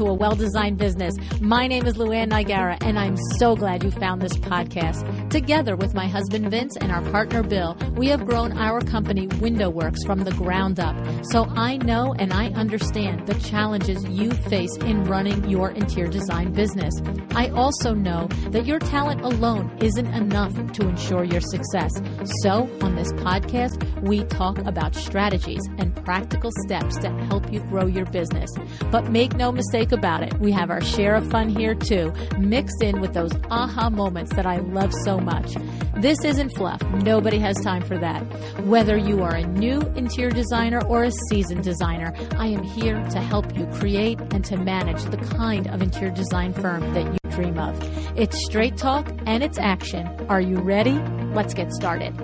to A Well-Designed Business. My name is Luann Nigara, and I'm so glad you found this podcast. Together with my husband Vince and our partner Bill, we have grown our company Window Works from the ground up. So I know and I understand the challenges you face in running your interior design business. I also know that your talent alone isn't enough to ensure your success. So on this podcast, we talk about strategies and practical steps to help you grow your business. But make no mistake about it, we have our share of fun here too, mixed in with those aha moments that I love so much. This isn't fluff. Nobody has time for that. Whether you are a new interior designer or a seasoned designer, I am here to help you create and to manage the kind of interior design firm that you dream of. It's straight talk and it's action. Are you ready? Let's get started.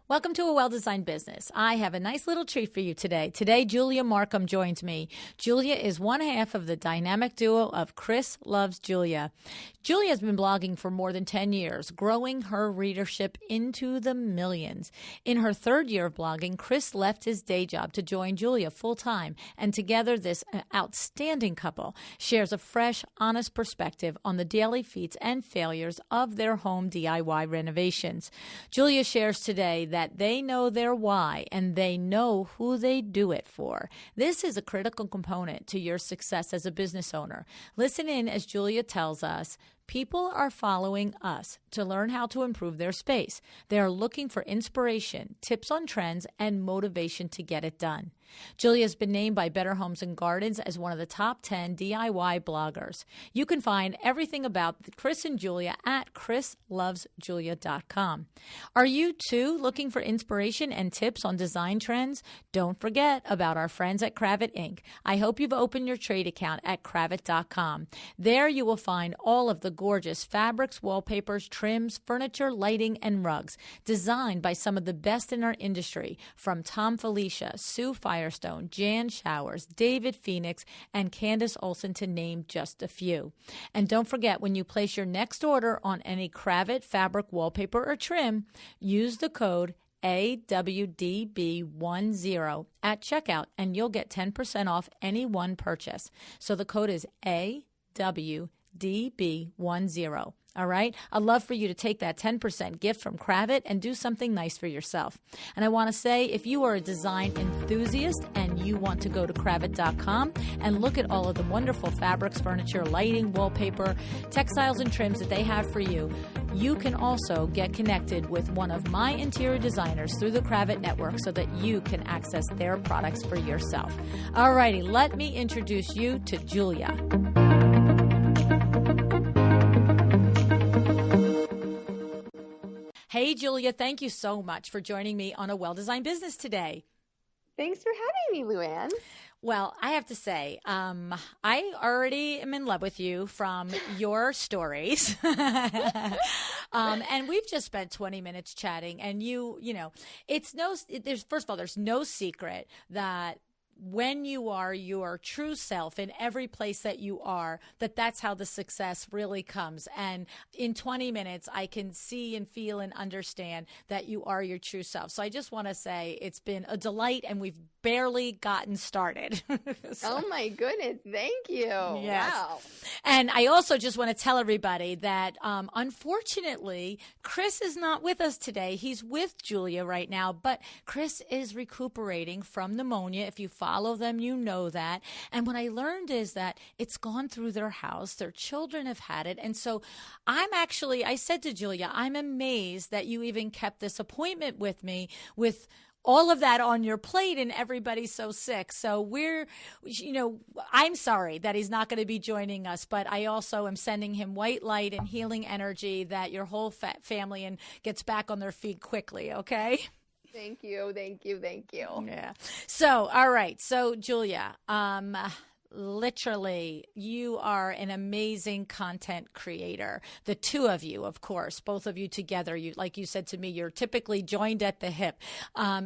Welcome to A Well-Designed Business. I have a nice little treat for you today. Today, Julia Marcum joins me. Julia is one half of the dynamic duo of Chris Loves Julia. Julia has been blogging for more than 10 years, growing her readership into the millions. In her third year of blogging, Chris left his day job to join Julia full-time, and together this outstanding couple shares a fresh, honest perspective on the daily feats and failures of their home DIY renovations. Julia shares today that they know their why and they know who they do it for. This is a critical component to your success as a business owner. Listen in as Julia tells us, people are following us to learn how to improve their space. They are looking for inspiration, tips on trends, and motivation to get it done. Julia has been named by Better Homes and Gardens as one of the top 10 DIY bloggers. You can find everything about Chris and Julia at chrislovesjulia.com. Are you too looking for inspiration and tips on design trends? Don't forget about our friends at Cravat Inc. I hope you've opened your trade account at cravat.com. There you will find all of the gorgeous fabrics, wallpapers, trims, furniture, lighting, and rugs designed by some of the best in our industry, from Tom Felicia, Sue Firestone, Jan Showers, David Phoenix, and Candace Olson, to name just a few. And don't forget, when you place your next order on any Cravat fabric, wallpaper, or trim, use the code AWDB10 at checkout, and you'll get 10% off any one purchase. So the code is AWDB10. All right? I'd love for you to take that 10% gift from Cravat and do something nice for yourself. And I want to say, if you are a design enthusiast and you want to go to cravat.com and look at all of the wonderful fabrics, furniture, lighting, wallpaper, textiles, and trims that they have for you, you can also get connected with one of my interior designers through the Cravat Network so that you can access their products for yourself. All righty, let me introduce you to Julia. Hey, Julia, thank you so much for joining me on A Well-Designed Business today. Thanks for having me, Luann. Well, I have to say, I already am in love with you from your stories. And we've just spent 20 minutes chatting, and you know, first of all, there's no secret that when you are your true self in every place that you are, that's how the success really comes. And in 20 minutes, I can see and feel and understand that you are your true self. So I just want to say it's been a delight, and we've barely gotten started. Oh my goodness. Thank you. Yes. Wow. And I also just want to tell everybody that unfortunately, Chris is not with us today. He's with Julia right now, but Chris is recuperating from pneumonia. If you follow them, you know that. And what I learned is that it's gone through their house. Their children have had it. And so I said to Julia, I'm amazed that you even kept this appointment with me with all of that on your plate and everybody's so sick. So I'm sorry that he's not going to be joining us, but I also am sending him white light and healing energy that your whole family and gets back on their feet quickly. Okay. Thank you. Thank you. Thank you. Yeah. So, all right. So Julia, Literally, you are an amazing content creator. The two of you, of course, both of you together, you, like you said to me, you're typically joined at the hip.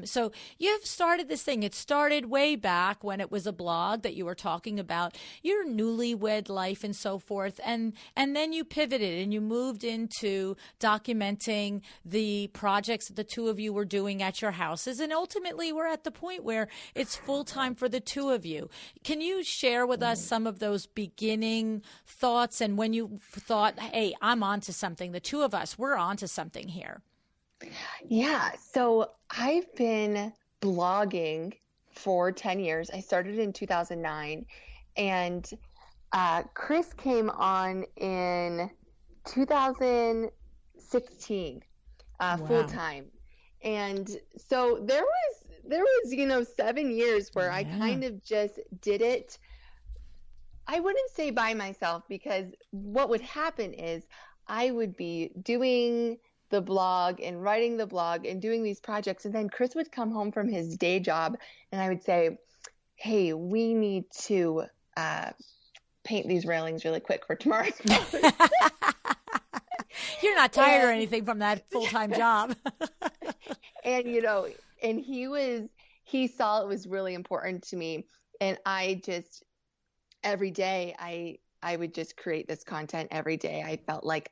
So you've started this thing. It started way back when it was a blog that you were talking about your newlywed life and so forth. And then you pivoted and you moved into documenting the projects that the two of you were doing at your houses. And ultimately, we're at the point where it's full time for the two of you. Can you share with us some of those beginning thoughts and when you thought, hey, I'm onto something, the two of us, we're onto something here? Yeah. So I've been blogging for 10 years. I started in 2009 and Chris came on in 2016 full time. And so there was 7 years where I kind of just did it. I wouldn't say by myself, because what would happen is I would be doing the blog and writing the blog and doing these projects. And then Chris would come home from his day job and I would say, hey, we need to paint these railings really quick for tomorrow's post. You're not tired or anything from that full-time job. And, and he saw it was really important to me. And I just, every day, I would just create this content every day. I felt like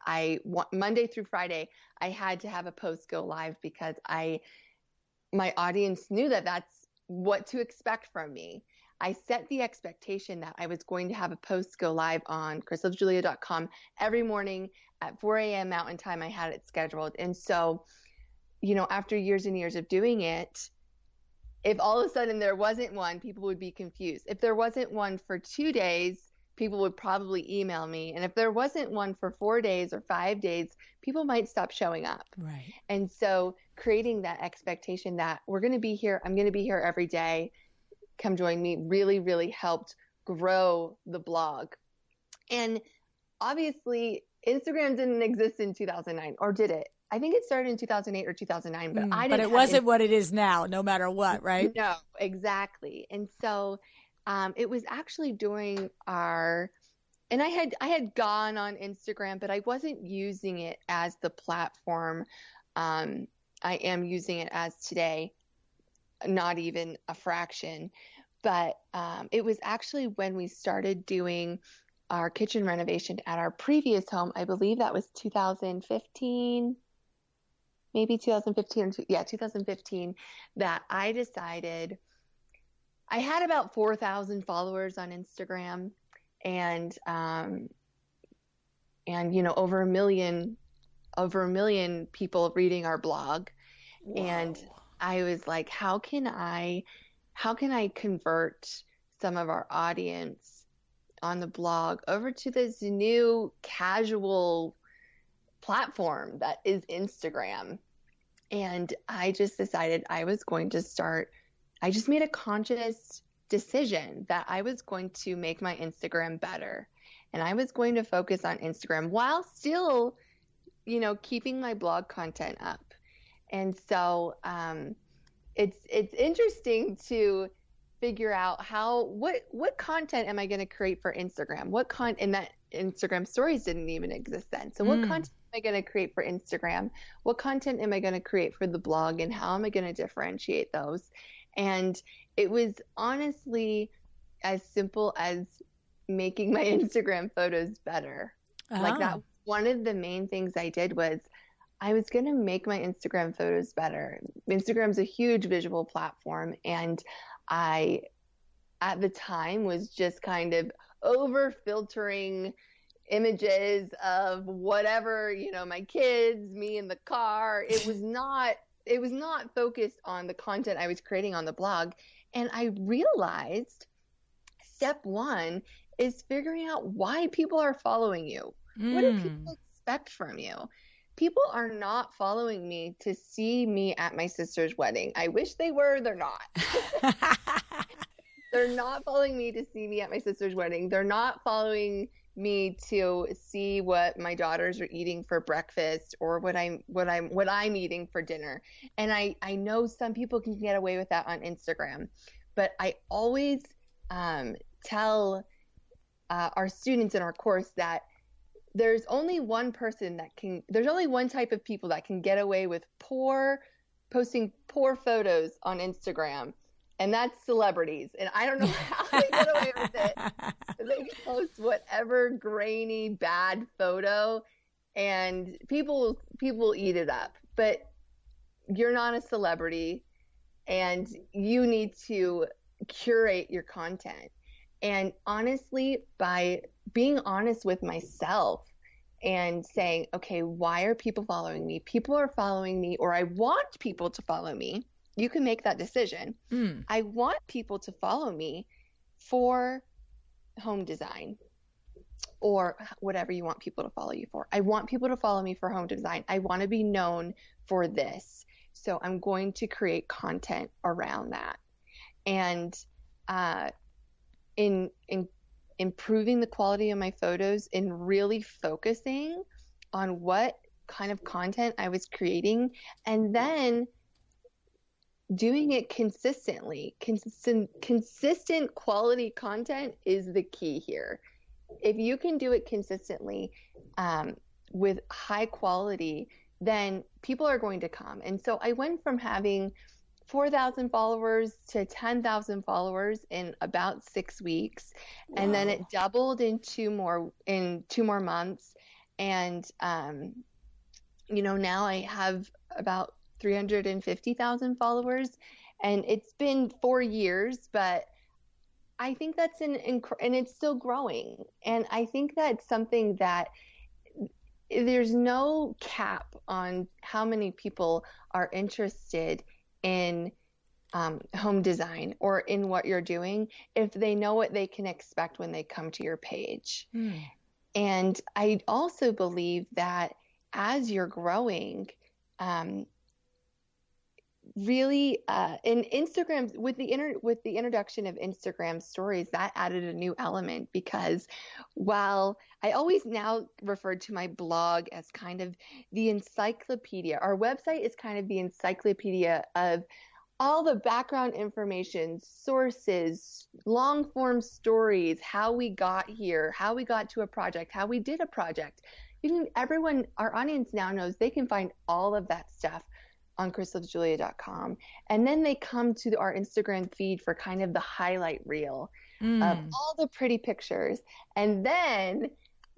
Monday through Friday, I had to have a post go live because my audience knew that that's what to expect from me. I set the expectation that I was going to have a post go live on chrislovesjulia.com every morning at 4 a.m. Mountain Time. I had it scheduled. And so, after years and years of doing it, if all of a sudden there wasn't one, people would be confused. If there wasn't one for 2 days, people would probably email me. And if there wasn't one for 4 days or 5 days, people might stop showing up. Right. And so creating that expectation that we're going to be here, I'm going to be here every day, come join me, really, really helped grow the blog. And obviously, Instagram didn't exist in 2009, or did it? I think it started in 2008 or 2009, but I didn't. But it wasn't what it is now, no matter what, right? No, exactly. And so it was actually during and I had gone on Instagram, but I wasn't using it as the platform I am using it as today, not even a fraction. But it was actually when we started doing our kitchen renovation at our previous home. I believe that was 2015. Maybe 2015, 2015, that I decided. I had about 4,000 followers on Instagram, and over a million people reading our blog. Whoa. And I was like, how can I convert some of our audience on the blog over to this new casual platform that is Instagram? And I just decided I just made a conscious decision that I was going to make my Instagram better. And I was going to focus on Instagram while still, keeping my blog content up. And so it's interesting to figure out what content am I going to create for Instagram? And that Instagram stories didn't even exist then. So what content am I going to create for Instagram? What content am I going to create for the blog? And how am I going to differentiate those? And it was honestly as simple as making my Instagram photos better. Oh. Like that, one of the main things I did was I was going to make my Instagram photos better. Instagram's a huge visual platform. And I, at the time, was just kind of over filtering images of whatever, my kids, me in the car. It was not focused on the content I was creating on the blog. And I realized step one is figuring out why people are following you. What do people expect from you? People are not following me to see me at my sister's wedding. I wish they were. They're not. They're not following me to see me at my sister's wedding. They're not following me to see what my daughters are eating for breakfast or what I'm eating for dinner. And I know some people can get away with that on Instagram, but I always tell our students in our course that there's only one type of people that can get away with posting poor photos on Instagram, and that's celebrities. And I don't know how they get away with it. They can post whatever grainy, bad photo, and people eat it up. But you're not a celebrity, and you need to curate your content. And honestly, by being honest with myself and saying, okay, why are people following me? People are following me, or I want people to follow me. You can make that decision. I want people to follow me for home design, or whatever you want people to follow you for. I want people to follow me for home design. I want to be known for this. So I'm going to create content around that. And in improving the quality of my photos, in really focusing on what kind of content I was creating, and then doing it consistently. Consistent quality content is the key here. If you can do it consistently with high quality, then people are going to come. And so I went from having 4,000 followers to 10,000 followers in about 6 weeks. Wow. And then it doubled in two more months. And, now I have about 350,000 followers, and it's been 4 years, but I think that's and it's still growing. And I think that's something that there's no cap on how many people are interested in home design or in what you're doing if they know what they can expect when they come to your page. And I also believe that as you're growing, really in Instagram, with the introduction of Instagram stories, that added a new element, because while I always now refer to my blog as kind of the encyclopedia, our website is kind of the encyclopedia of all the background information, sources, long form stories, how we got here, how we got to a project, how we did a project. Our audience now knows they can find all of that stuff on chrislovesjulia.com. And then they come to our Instagram feed for kind of the highlight reel of all the pretty pictures. And then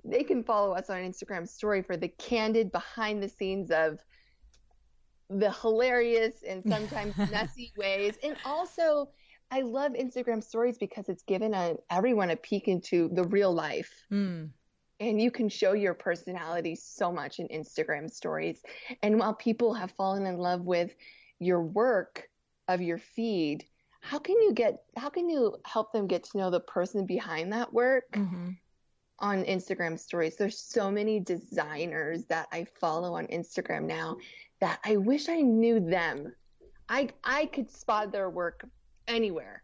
they can follow us on Instagram story for the candid behind the scenes of the hilarious and sometimes messy ways. And also, I love Instagram stories because it's given everyone a peek into the real life. And you can show your personality so much in Instagram stories. And while people have fallen in love with your work of your feed, how can you help them get to know the person behind that work on Instagram stories? There's so many designers that I follow on Instagram now that I wish I knew them. I could spot their work anywhere.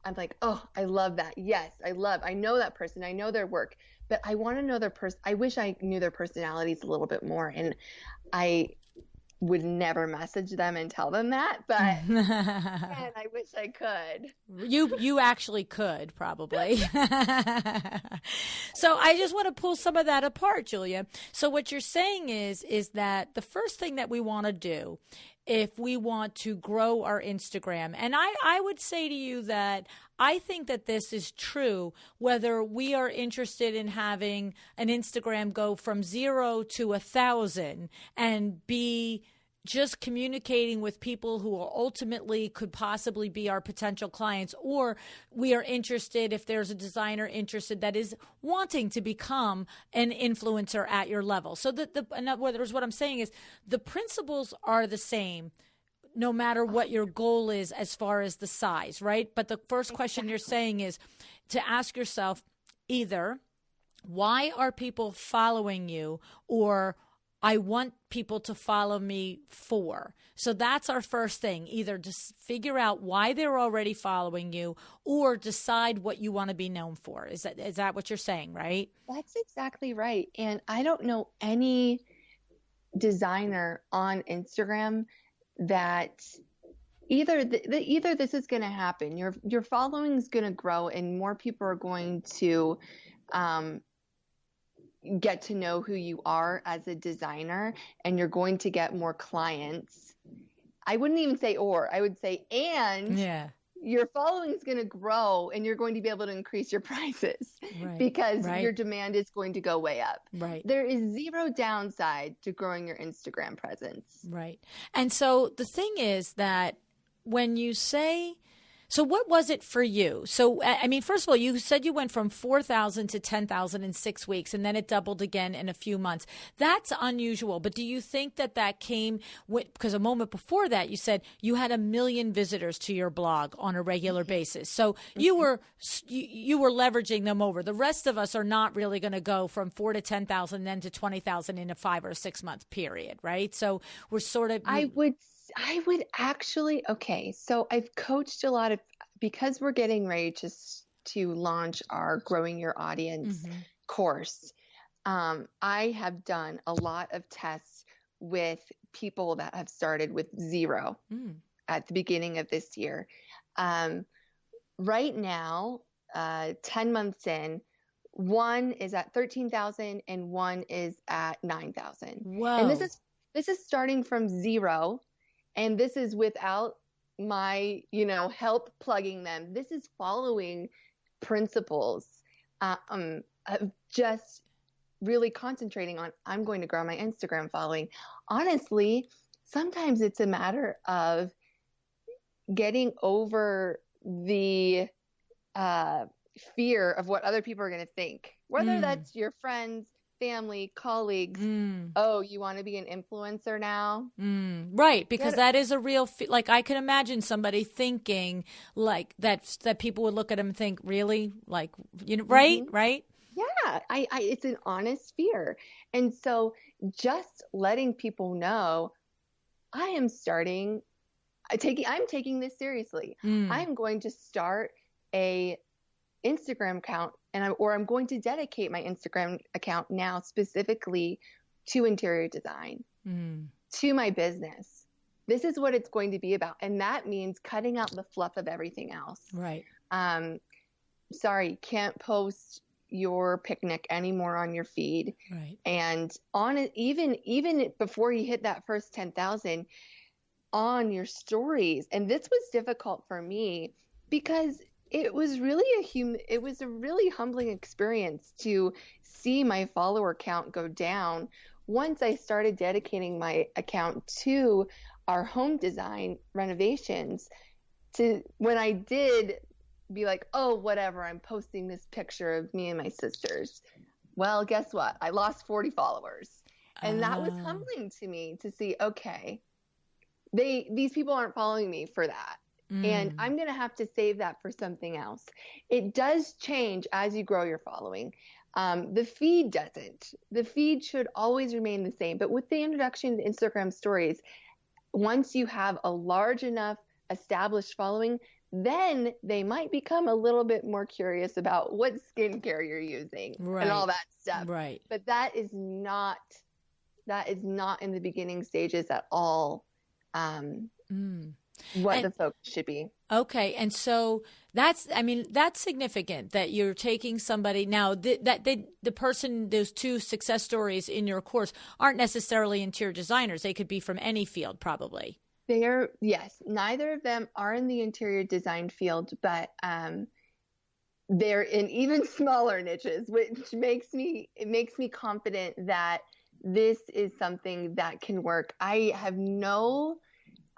I'm like, oh, I love that. Yes, I know that person. I know their work. But I want to know their I wish I knew their personalities a little bit more. And I would never message them and tell them that, but man, I wish I could. You actually could, probably. So I just want to pull some of that apart, Julia. So what you're saying is that the first thing that we want to do if we want to grow our Instagram, and I would say to you that I think that this is true whether we are interested in having an Instagram go from 0 to 1,000 and be just communicating with people who ultimately could possibly be our potential clients, or we are interested, if there's a designer interested that is wanting to become an influencer at your level. So in other words, what I'm saying is the principles are the same no matter what your goal is as far as the size, right? But the first question you're saying is to ask yourself either, why are people following you, or I want people to follow me for. So that's our first thing. Either just figure out why they're already following you, or decide what you want to be known for. Is that what you're saying, right? That's exactly right. And I don't know any designer on Instagram that either this is going to happen. Your following is going to grow, and more people are going to get to know who you are as a designer, and you're going to get more clients. I wouldn't even say I would say your following is going to grow, and you're going to be able to increase your prices because your demand is going to go way up. Right. There is zero downside to growing your Instagram presence. Right. And so the thing is that when you say, so what was it for you? So, I mean, first of all, you said you went from 4,000 to 10,000 in 6 weeks, and then it doubled again in a few months. That's unusual. But do you think that came with, because a moment before that, you said you had 1 million visitors to your blog on a regular basis. So you were leveraging them over. The rest of us are not really going to go from 4 to 10,000, then to 20,000 in a 5 or 6 month period, right? So we're sort of. I would actually, okay, so I've coached a lot of, because we're getting ready to launch our Growing Your Audience course. I have done a lot of tests with people that have started with 0 at the beginning of this year. Right now, 10 months in, one is at 13,000 and one is at 9,000. Whoa. And this is starting from 0. And this is without my, help plugging them. This is following principles of just really concentrating on, I'm going to grow my Instagram following. Honestly, sometimes it's a matter of getting over the fear of what other people are going to think, whether that's your friends, family, colleagues. Oh, you want to be an influencer now? Right. Because that is a real, like, I can imagine somebody thinking like that people would look at them and think, really? Like, right? Right. Yeah. It's an honest fear. And so just letting people know, I'm taking this seriously. I'm going to start a Instagram account, I'm going to dedicate my Instagram account now specifically to interior design, to my business. This is what it's going to be about. And that means cutting out the fluff of everything else. Right. Sorry, can't post your picnic anymore on your feed. Right. And on it, even before you hit that first 10,000 on your stories. And this was difficult for me because it was really a really humbling experience to see my follower count go down once I started dedicating my account to our home design renovations. To when I did be like, oh, whatever, I'm posting this picture of me and my sisters. Well, guess what? I lost 40 followers. And that was humbling to me to see, okay, these people aren't following me for that. And I'm going to have to save that for something else. It does change as you grow your following. The feed doesn't. The feed should always remain the same. But with the introduction to Instagram stories, once you have a large enough established following, then they might become a little bit more curious about what skincare you're using and all that stuff. Right. But that is not in the beginning stages at all. What the focus should be. Okay. And so that's significant that you're taking somebody now the person, those 2 success stories in your course aren't necessarily interior designers. They could be from any field probably. Yes, neither of them are in the interior design field, but they're in even smaller niches, which makes me confident that this is something that can work. I have no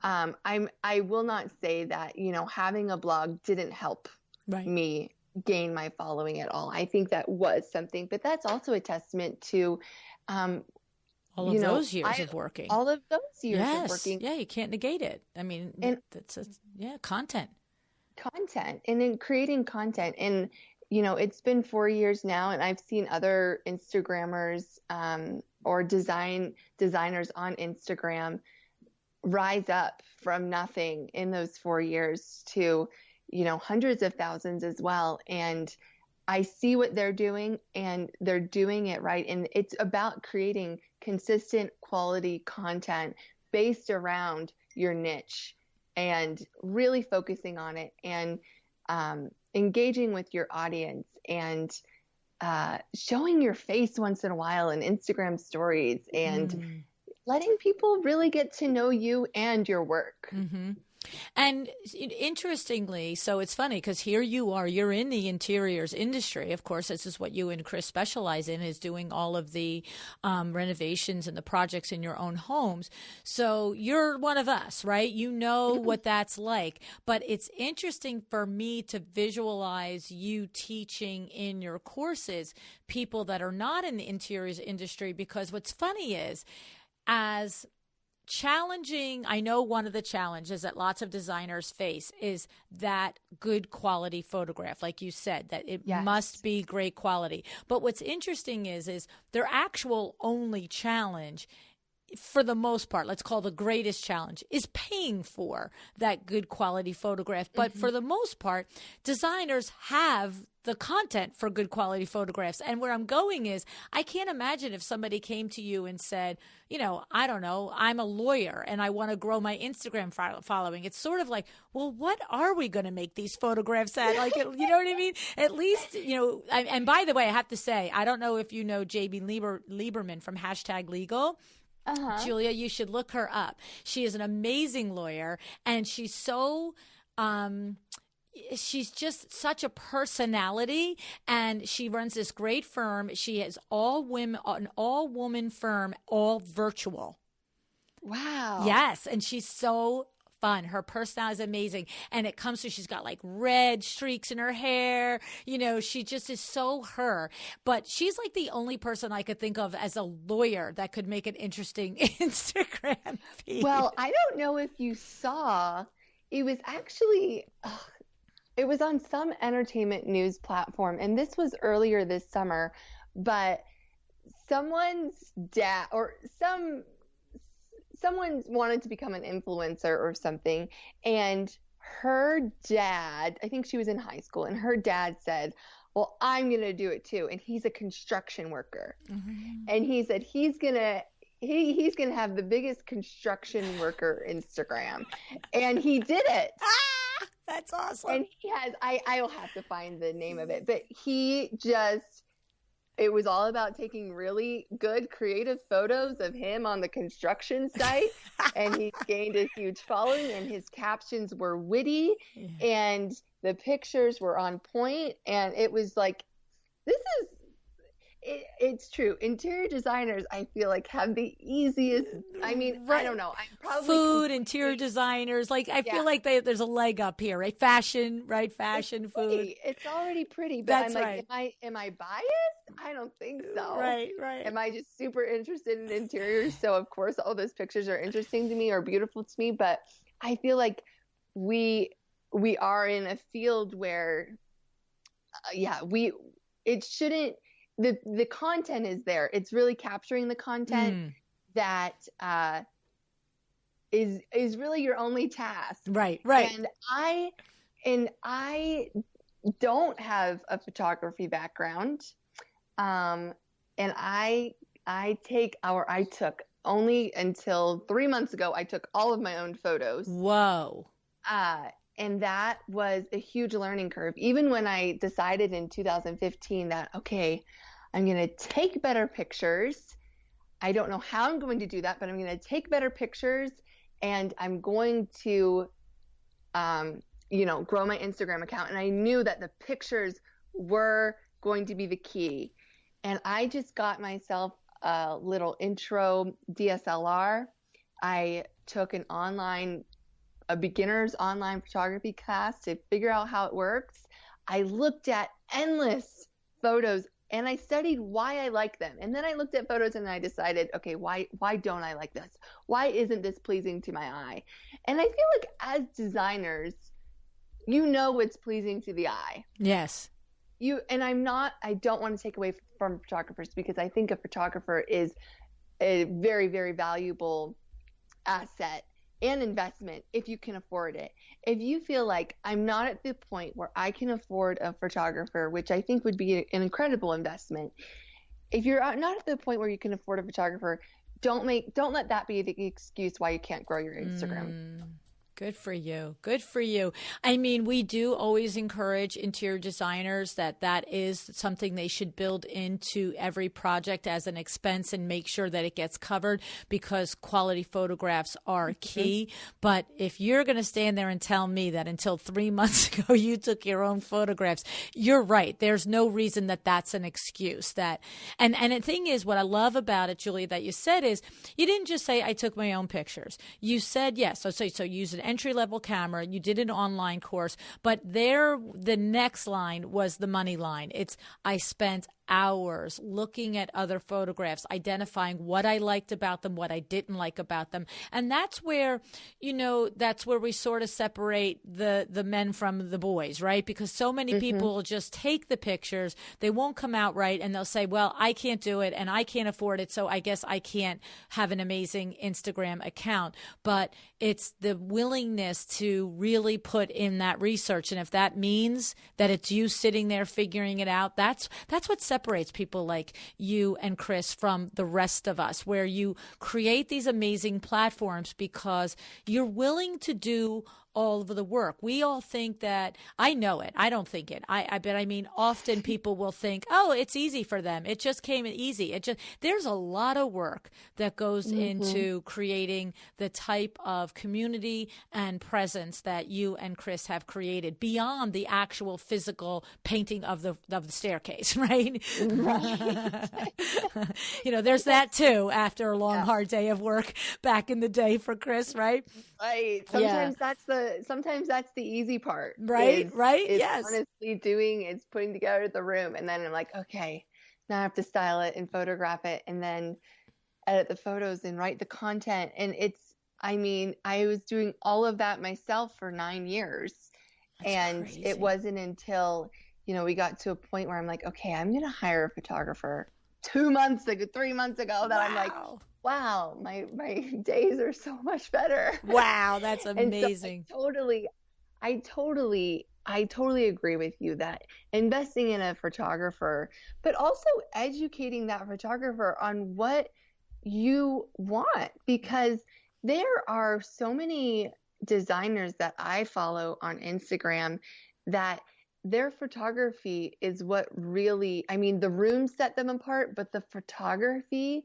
I will not say that, having a blog didn't help me gain my following at all. I think that was something, but that's also a testament to all of those years of working. All of those years of working. Yeah, you can't negate it. I mean, that's content. And in creating content. And, it's been 4 years now, and I've seen other Instagrammers or designers on Instagram rise up from nothing in those 4 years to, hundreds of thousands as well. And I see what they're doing, and they're doing it right. And it's about creating consistent quality content based around your niche. and really focusing on it and engaging with your audience and showing your face once in a while in Instagram stories and letting people really get to know you and your work. Mm-hmm. And interestingly, so it's funny because here you are, you're in the interiors industry. Of course, this is what you and Chris specialize in, is doing all of the renovations and the projects in your own homes. So you're one of us, right? You know what that's like. But it's interesting for me to visualize you teaching in your courses people that are not in the interiors industry, because what's funny is, as challenging, I know one of the challenges that lots of designers face is that good quality photograph, like you said, that it must be great quality. But what's interesting is their actual only challenge, for the most part, let's call the greatest challenge, is paying for that good quality photograph. But for the most part, designers have the content for good quality photographs. And where I'm going is, I can't imagine if somebody came to you and said, you know, I don't know, I'm a lawyer and I want to grow my Instagram following. It's sort of like, well, what are we going to make these photographs at? Like, you know what I mean? At least, you know, and by the way, I have to say, I don't know if you know JB Lieberman from #Legal. Julia, you should look her up. She is an amazing lawyer, and she's so she's just such a personality, and she runs this great firm. She has an all-woman firm, all virtual. Wow. Yes, and she's so fun. Her personality is amazing, and it comes through. She's got like red streaks in her hair. You know, she just is so her. But she's like the only person I could think of as a lawyer that could make an interesting Instagram feed. Well, I don't know if you saw, it was actually, it was on some entertainment news platform, and this was earlier this summer, but someone's dad or someone wanted to become an influencer or something, and her dad, I think she was in high school, and her dad said, well, I'm going to do it too. And he's a construction worker. And he said he's going to have the biggest construction worker Instagram. And he did it. That's awesome. And he has, I'll have to find the name of it, but it was all about taking really good creative photos of him on the construction site. And he gained a huge following, and his captions were witty and the pictures were on point. And it was like, it's true. Interior designers, I feel like, have the easiest, I mean, right. I don't know. I'm probably interior designers. Like, I feel like there's a leg up here, right? Fashion, food. It's already pretty, but That's I'm like, right. am I biased? I don't think so. Right. Am I just super interested in interiors? So of course, all those pictures are interesting to me or beautiful to me, but I feel like we are in a field where, it shouldn't, the content is there. It's really capturing the content that is really your only task. Right. And I don't have a photography background. And I took only until 3 months ago, I took all of my own photos. Whoa. And that was a huge learning curve. Even when I decided in 2015 that, okay, I'm going to take better pictures. I don't know how I'm going to do that, but I'm going to take better pictures, and I'm going to, grow my Instagram account. And I knew that the pictures were going to be the key. And I just got myself a little intro DSLR. I took a beginner's online photography class to figure out how it works. I looked at endless photos, and I studied why I like them. And then I looked at photos and I decided, okay, why don't I like this? Why isn't this pleasing to my eye? And I feel like as designers, you know what's pleasing to the eye. Yes. I don't want to take away from photographers, because I think a photographer is a very, very valuable asset and investment if you can afford it. If you feel like I'm not at the point where I can afford a photographer, which I think would be an incredible investment. If you're not at the point where you can afford a photographer, don't let that be the excuse why you can't grow your Instagram. Good for you. Good for you. I mean, we do always encourage interior designers that is something they should build into every project as an expense and make sure that it gets covered, because quality photographs are key. But if you're going to stand there and tell me that until 3 months ago you took your own photographs, you're right. There's no reason that that's an excuse. And the thing is, what I love about it, Julia, that you said is you didn't just say, I took my own pictures. You said, yes. So use an entry-level camera. You did an online course, but the next line was the money line. It's, I spent hours looking at other photographs, identifying what I liked about them, what I didn't like about them. And that's where, we sort of separate the men from the boys, right? Because so many people will just take the pictures, they won't come out right, and they'll say, well, I can't do it and I can't afford it, so I guess I can't have an amazing Instagram account. But it's the willingness to really put in that research. And if that means that it's you sitting there figuring it out, that's what separates people like you and Chris from the rest of us, where you create these amazing platforms because you're willing to do all of the work. We all think that, I know it, I don't think it. I mean, often people will think, oh, it's easy for them. It just came easy. There's a lot of work that goes into creating the type of community and presence that you and Chris have created beyond the actual physical painting of the staircase, right? Right. There's that too after a long, hard day of work back in the day for Chris, right? Right. Sometimes that's the easy part. Right. It's yes. honestly it's putting together the room, and then I'm like, okay, now I have to style it and photograph it and then edit the photos and write the content. And I was doing all of that myself for 9 years. That's and crazy. It wasn't until, we got to a point where I'm like, okay, I'm going to hire a photographer 3 months ago that I'm like, wow, my days are so much better. Wow, that's amazing. So I totally agree with you that investing in a photographer, but also educating that photographer on what you want, because there are so many designers that I follow on Instagram that their photography is what really, the rooms set them apart, but the photography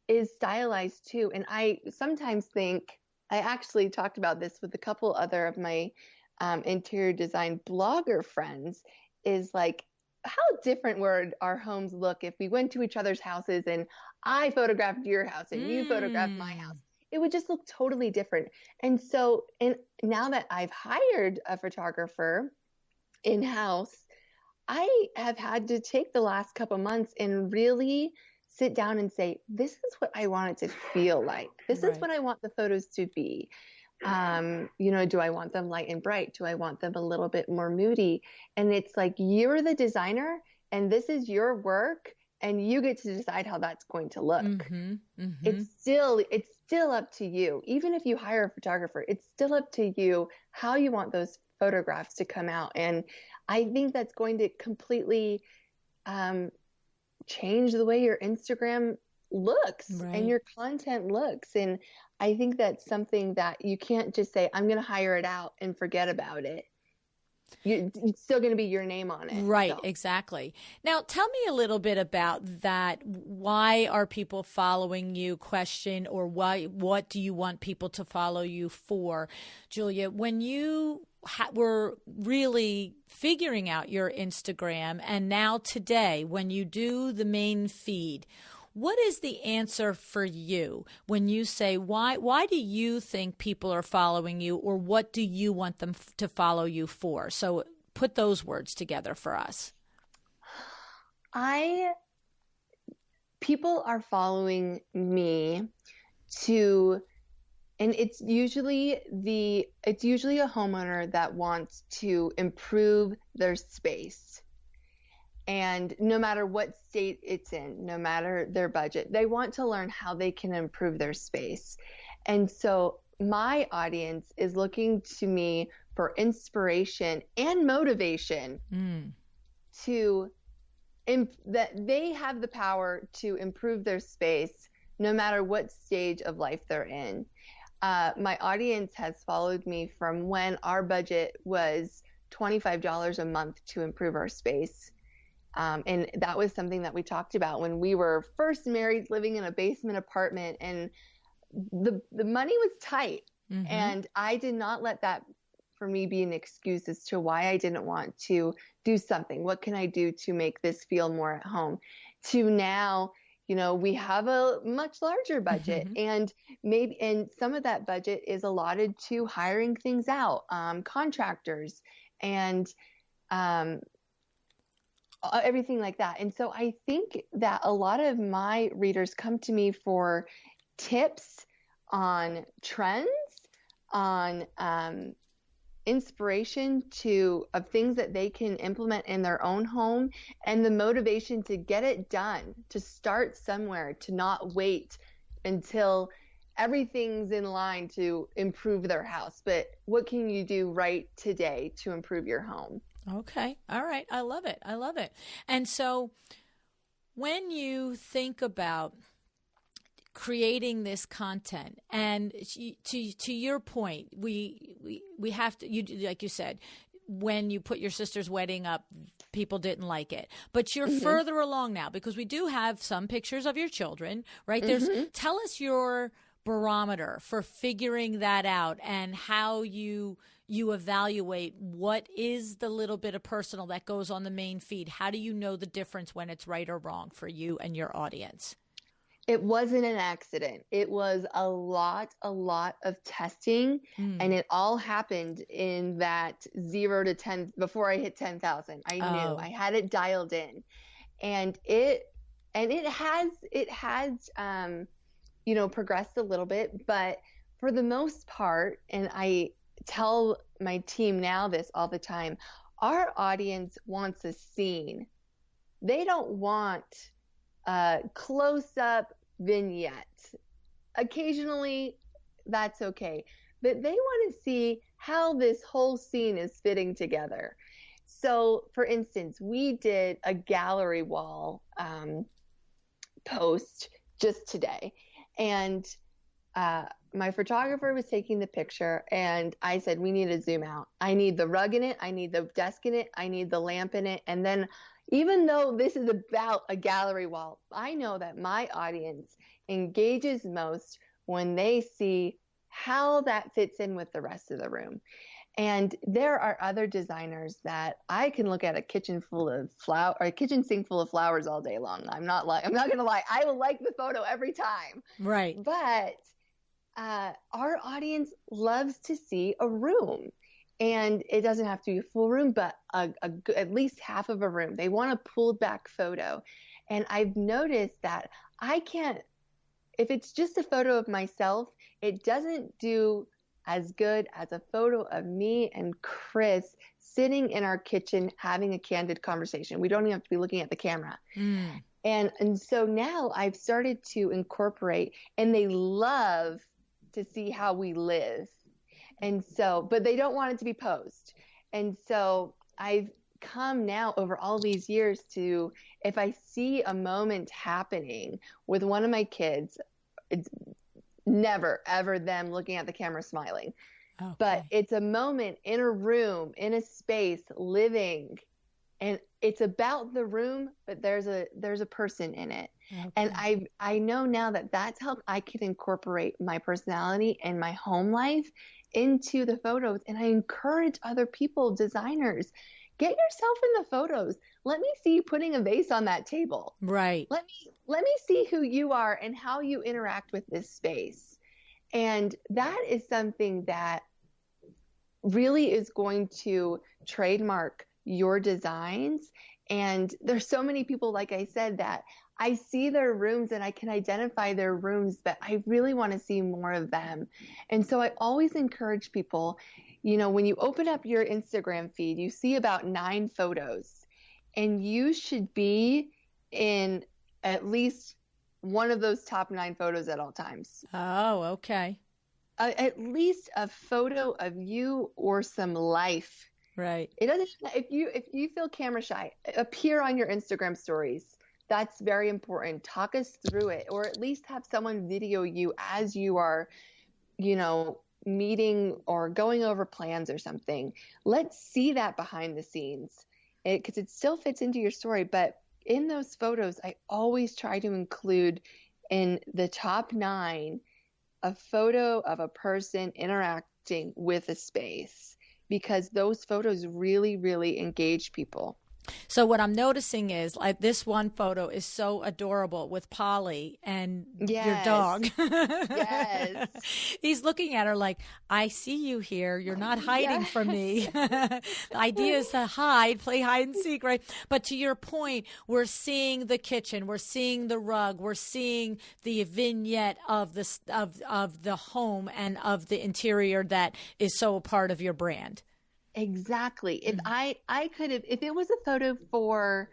is stylized too. And I sometimes think, I actually talked about this with a couple other of my interior design blogger friends, is like, how different would our homes look if we went to each other's houses and I photographed your house and you photographed my house? It would just look totally different. And now that I've hired a photographer in-house, I have had to take the last couple months and really sit down and say, this is what I want it to feel like. This is what I want the photos to be. Do I want them light and bright? Do I want them a little bit more moody? And it's like, you're the designer and this is your work and you get to decide how that's going to look. It's still up to you. Even if you hire a photographer, it's still up to you how you want those photographs to come out. And I think that's going to completely change the way your Instagram looks and your content looks. And I think that's something that you can't just say, I'm going to hire it out and forget about it. It's still going to be your name on it. Right, so. Exactly. Now, tell me a little bit about that. Why are people following you? Question, or what do you want people to follow you for? Julia, when you were really figuring out your Instagram, and now today, when you do the main feed, what is the answer for you when you say, why do you think people are following you, or what do you want them to follow you for? So put those words together for us. People are following me and it's usually a homeowner that wants to improve their space. And no matter what state it's in, no matter their budget, they want to learn how they can improve their space. And so my audience is looking to me for inspiration and motivation that they have the power to improve their space no matter what stage of life they're in. my audience has followed me from when our budget was $25 a month to improve our space. And that was something that we talked about when we were first married, living in a basement apartment, and the money was tight. Mm-hmm. And I did not let that for me be an excuse as to why I didn't want to do something. What can I do to make this feel more at home? To now, we have a much larger budget, and some of that budget is allotted to hiring things out, contractors, and everything like that. And so I think that a lot of my readers come to me for tips on trends, on inspiration of things that they can implement in their own home, and the motivation to get it done, to start somewhere, to not wait until everything's in line to improve their house. But what can you do right today to improve your home? Okay. All right. I love it. I love it. And so when you think about creating this content, and to your point, we have to, like you said, when you put your sister's wedding up, people didn't like it, but you're further along now, because we do have some pictures of your children, right? Tell us your barometer for figuring that out, and how you evaluate what is the little bit of personal that goes on the main feed. How do you know the difference when it's right or wrong for you and your audience? It wasn't an accident. It was a lot of testing, and it all happened in that 0 to 10 before I hit 10,000. I knew I had it dialed in, and it has progressed a little bit, but for the most part, and I tell my team now this all the time, our audience wants a scene. They don't want close-up vignette. Occasionally, that's okay. But they want to see how this whole scene is fitting together. So, for instance, we did a gallery wall post just today. And my photographer was taking the picture, and I said, we need to zoom out. I need the rug in it. I need the desk in it. I need the lamp in it. And then, even though this is about a gallery wall, I know that my audience engages most when they see how that fits in with the rest of the room. And there are other designers that I can look at a kitchen full of flower, or a kitchen sink full of flowers all day long. I'm not going to lie. I will like the photo every time. Right. But our audience loves to see a room. And it doesn't have to be a full room, but at least half of a room. They want a pulled back photo. And I've noticed that if it's just a photo of myself, it doesn't do as good as a photo of me and Chris sitting in our kitchen having a candid conversation. We don't even have to be looking at the camera. And so now I've started to incorporate, and they love to see how we live. And so, but they don't want it to be posed. And so I've come now over all these years to, if I see a moment happening with one of my kids, it's never, ever them looking at the camera smiling. Okay. But it's a moment in a room, in a space, living, and it's about the room, but there's a person in it. Okay. And I know now that that's how I can incorporate my personality and my home life into the photos. And I encourage other people, designers, get yourself in the photos. Let me see you putting a vase on that table. Right. Let me see who you are and how you interact with this space. And that is something that really is going to trademark your designs. And there's so many people, like I said, that I see their rooms and I can identify their rooms, but I really want to see more of them. And so I always encourage people, when you open up your Instagram feed, you see about 9 photos, and you should be in at least one of those top 9 photos at all times. Oh, okay. At least a photo of you or some life. Right. It doesn't, if you feel camera shy, appear on your Instagram stories. That's very important. Talk us through it, or at least have someone video you as you are you know, meeting or going over plans or something, let's see that behind the scenes, because it still fits into your story. But in those photos, I always try to include in the top 9 a photo of a person interacting with a space, because those photos really, really engage people. So what I'm noticing is like this one photo is so adorable with Polly and your Yes. dog. Yes. He's looking at her like, I see you here. You're not hiding from me. The idea is to hide, play hide and seek, right? But to your point, we're seeing the kitchen, we're seeing the rug, we're seeing the vignette of the home and of the interior that is so a part of your brand. Exactly. If I could have, if it was a photo for,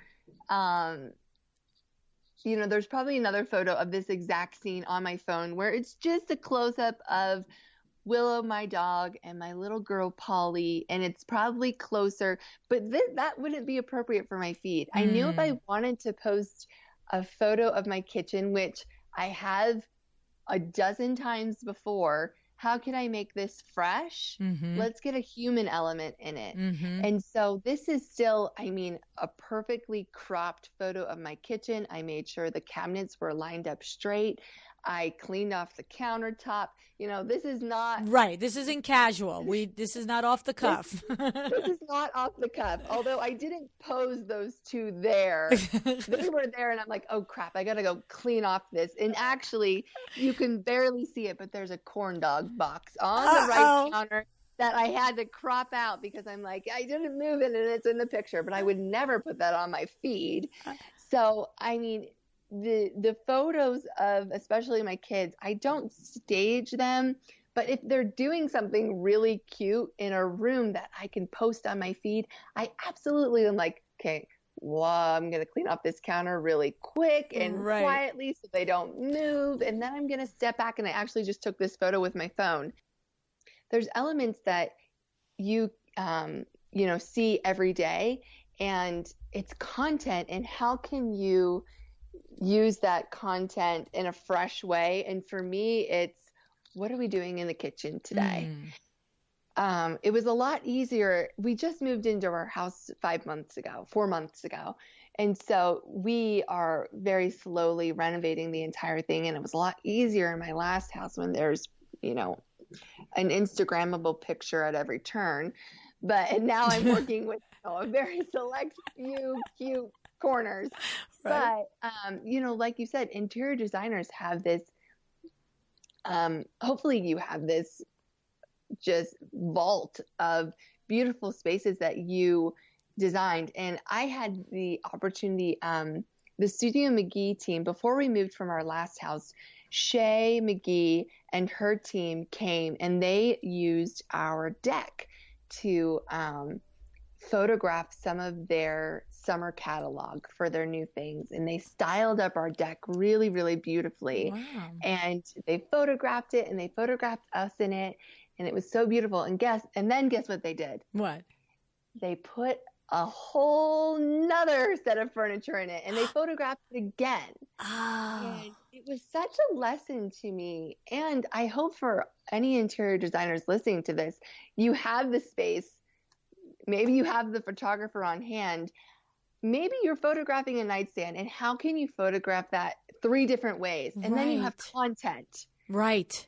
there's probably another photo of this exact scene on my phone where it's just a close up of Willow, my dog, and my little girl, Polly, and it's probably closer, but that wouldn't be appropriate for my feed. I knew if I wanted to post a photo of my kitchen, which I have a dozen times before, how can I make this fresh? Mm-hmm. Let's get a human element in it. Mm-hmm. And so this is still, a perfectly cropped photo of my kitchen. I made sure the cabinets were lined up straight. I cleaned off the countertop. This is not right. This isn't casual. This is not off the cuff. This is not off the cuff. Although I didn't pose those two there. They were there and I'm like, oh crap, I gotta go clean off this. And actually you can barely see it, but there's a corn dog box on the right counter that I had to crop out because I'm like, I didn't move it and it's in the picture, but I would never put that on my feed. So, the photos of especially my kids, I don't stage them, but if they're doing something really cute in a room that I can post on my feed, I absolutely am like, okay, well, I'm going to clean off this counter really quick and quietly so they don't move. And then I'm going to step back, and I actually just took this photo with my phone. There's elements that you see every day, and it's content, and how can you use that content in a fresh way? And for me, it's, what are we doing in the kitchen today? It was a lot easier. We just moved into our house 4 months ago. And so we are very slowly renovating the entire thing. And it was a lot easier in my last house when there's, an Instagrammable picture at every turn. And now I'm working with a very select few cute corners. Right. But, like you said, interior designers have this, hopefully you have this just vault of beautiful spaces that you designed. And I had the opportunity, the Studio McGee team, before we moved from our last house, Shay McGee and her team came and they used our deck to photograph some of their summer catalog for their new things. And they styled up our deck really, really beautifully. Wow. And they photographed it and they photographed us in it. And it was so beautiful. And then guess what they did? What? They put a whole nother set of furniture in it and they photographed it again. Oh. And it was such a lesson to me. And I hope for any interior designers listening to this, you have the space. Maybe you have the photographer on hand. Maybe you're photographing a nightstand, and how can you photograph that 3 different ways? And then you have content. Right.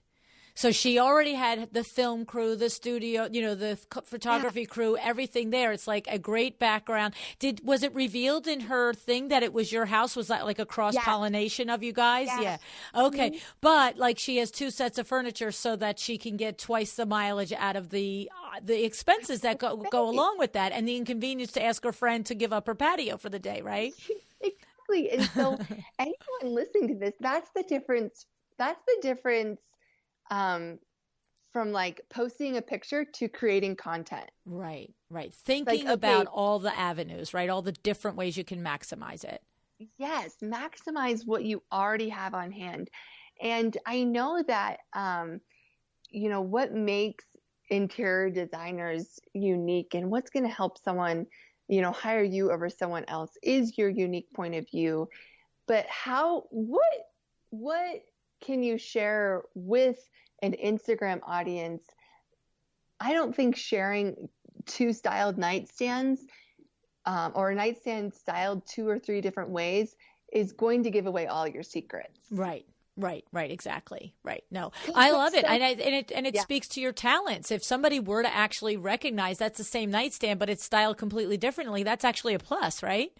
So she already had the film crew, the studio, the photography crew, everything there. It's like a great background. Was it revealed in her thing that it was your house? Was that like a cross-pollination of you guys? Yes. Yeah. Okay. Mm-hmm. But like she has 2 sets of furniture so that she can get twice the mileage out of the expenses that go along with that, and the inconvenience to ask her friend to give up her patio for the day, right? Exactly. And so anyone listening to this, that's the difference. From like posting a picture to creating content. Right. Thinking about all the avenues, right? All the different ways you can maximize it. Yes. Maximize what you already have on hand. And I know that, what makes interior designers unique and what's going to help someone, hire you over someone else is your unique point of view. But what can you share with an Instagram audience? I don't think sharing 2 styled nightstands or a nightstand styled 2 or 3 different ways is going to give away all your secrets. Right. Exactly. Right. No, I love it. And it speaks to your talents. If somebody were to actually recognize that's the same nightstand, but it's styled completely differently, that's actually a plus, right?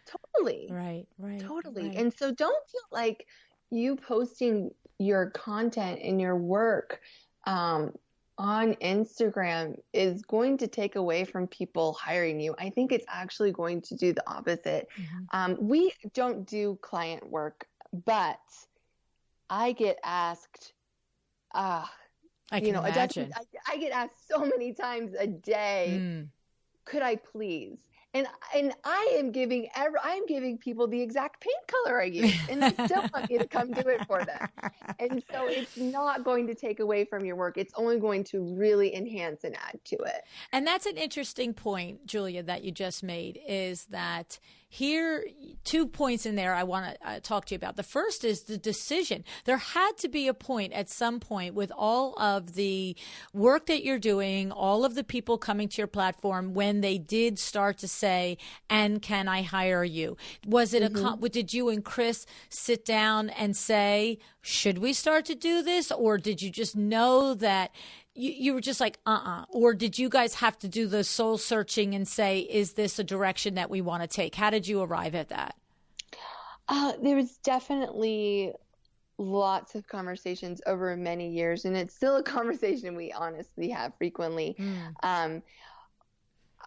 Totally. Right. Totally. Right. And so don't feel like you posting your content and your work on Instagram is going to take away from people hiring you. I think it's actually going to do the opposite. We don't do client work, but I get asked, I can imagine. I get asked so many times a day, could I please? And I am giving people the exact paint color I use, and they still want me to come do it for them. And so it's not going to take away from your work. It's only going to really enhance and add to it. And that's an interesting point, Julia, that you just made, is that here, 2 points in there I want to talk to you about. The first is the decision. There had to be a point at some point with all of the work that you're doing, all of the people coming to your platform, when they did start to say, and can I hire you? Was it did you and Chris sit down and say, should we start to do this? Or did you just know that you were just like, or did you guys have to do the soul searching and say, is this a direction that we want to take? How did you arrive at that? There was definitely lots of conversations over many years, and it's still a conversation we honestly have frequently.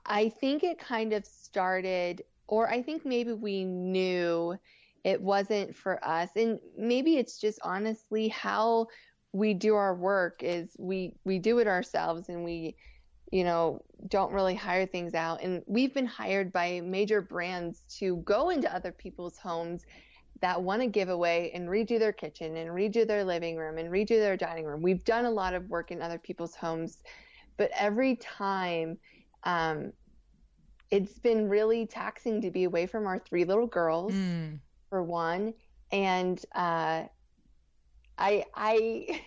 I think it kind of started, or I think maybe we knew it wasn't for us. And maybe it's just honestly how we do our work is we do it ourselves, and we, don't really hire things out. And we've been hired by major brands to go into other people's homes that want to give away and redo their kitchen and redo their living room and redo their dining room. We've done a lot of work in other people's homes, but every time, it's been really taxing to be away from our 3 little girls, for one. And, I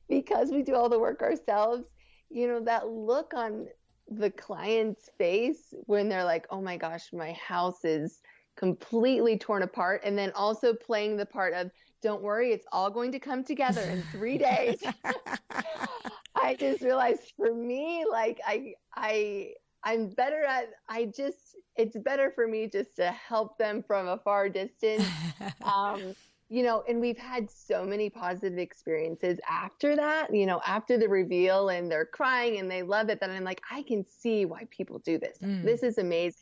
because we do all the work ourselves, that look on the client's face when they're like, oh my gosh, my house is completely torn apart. And then also playing the part of, don't worry, it's all going to come together in 3 days. I just realized for me, like I'm better at, it's better for me just to help them from a far distance. And we've had so many positive experiences after that, after the reveal, and they're crying and they love it, that I'm like, I can see why people do this. This is amazing.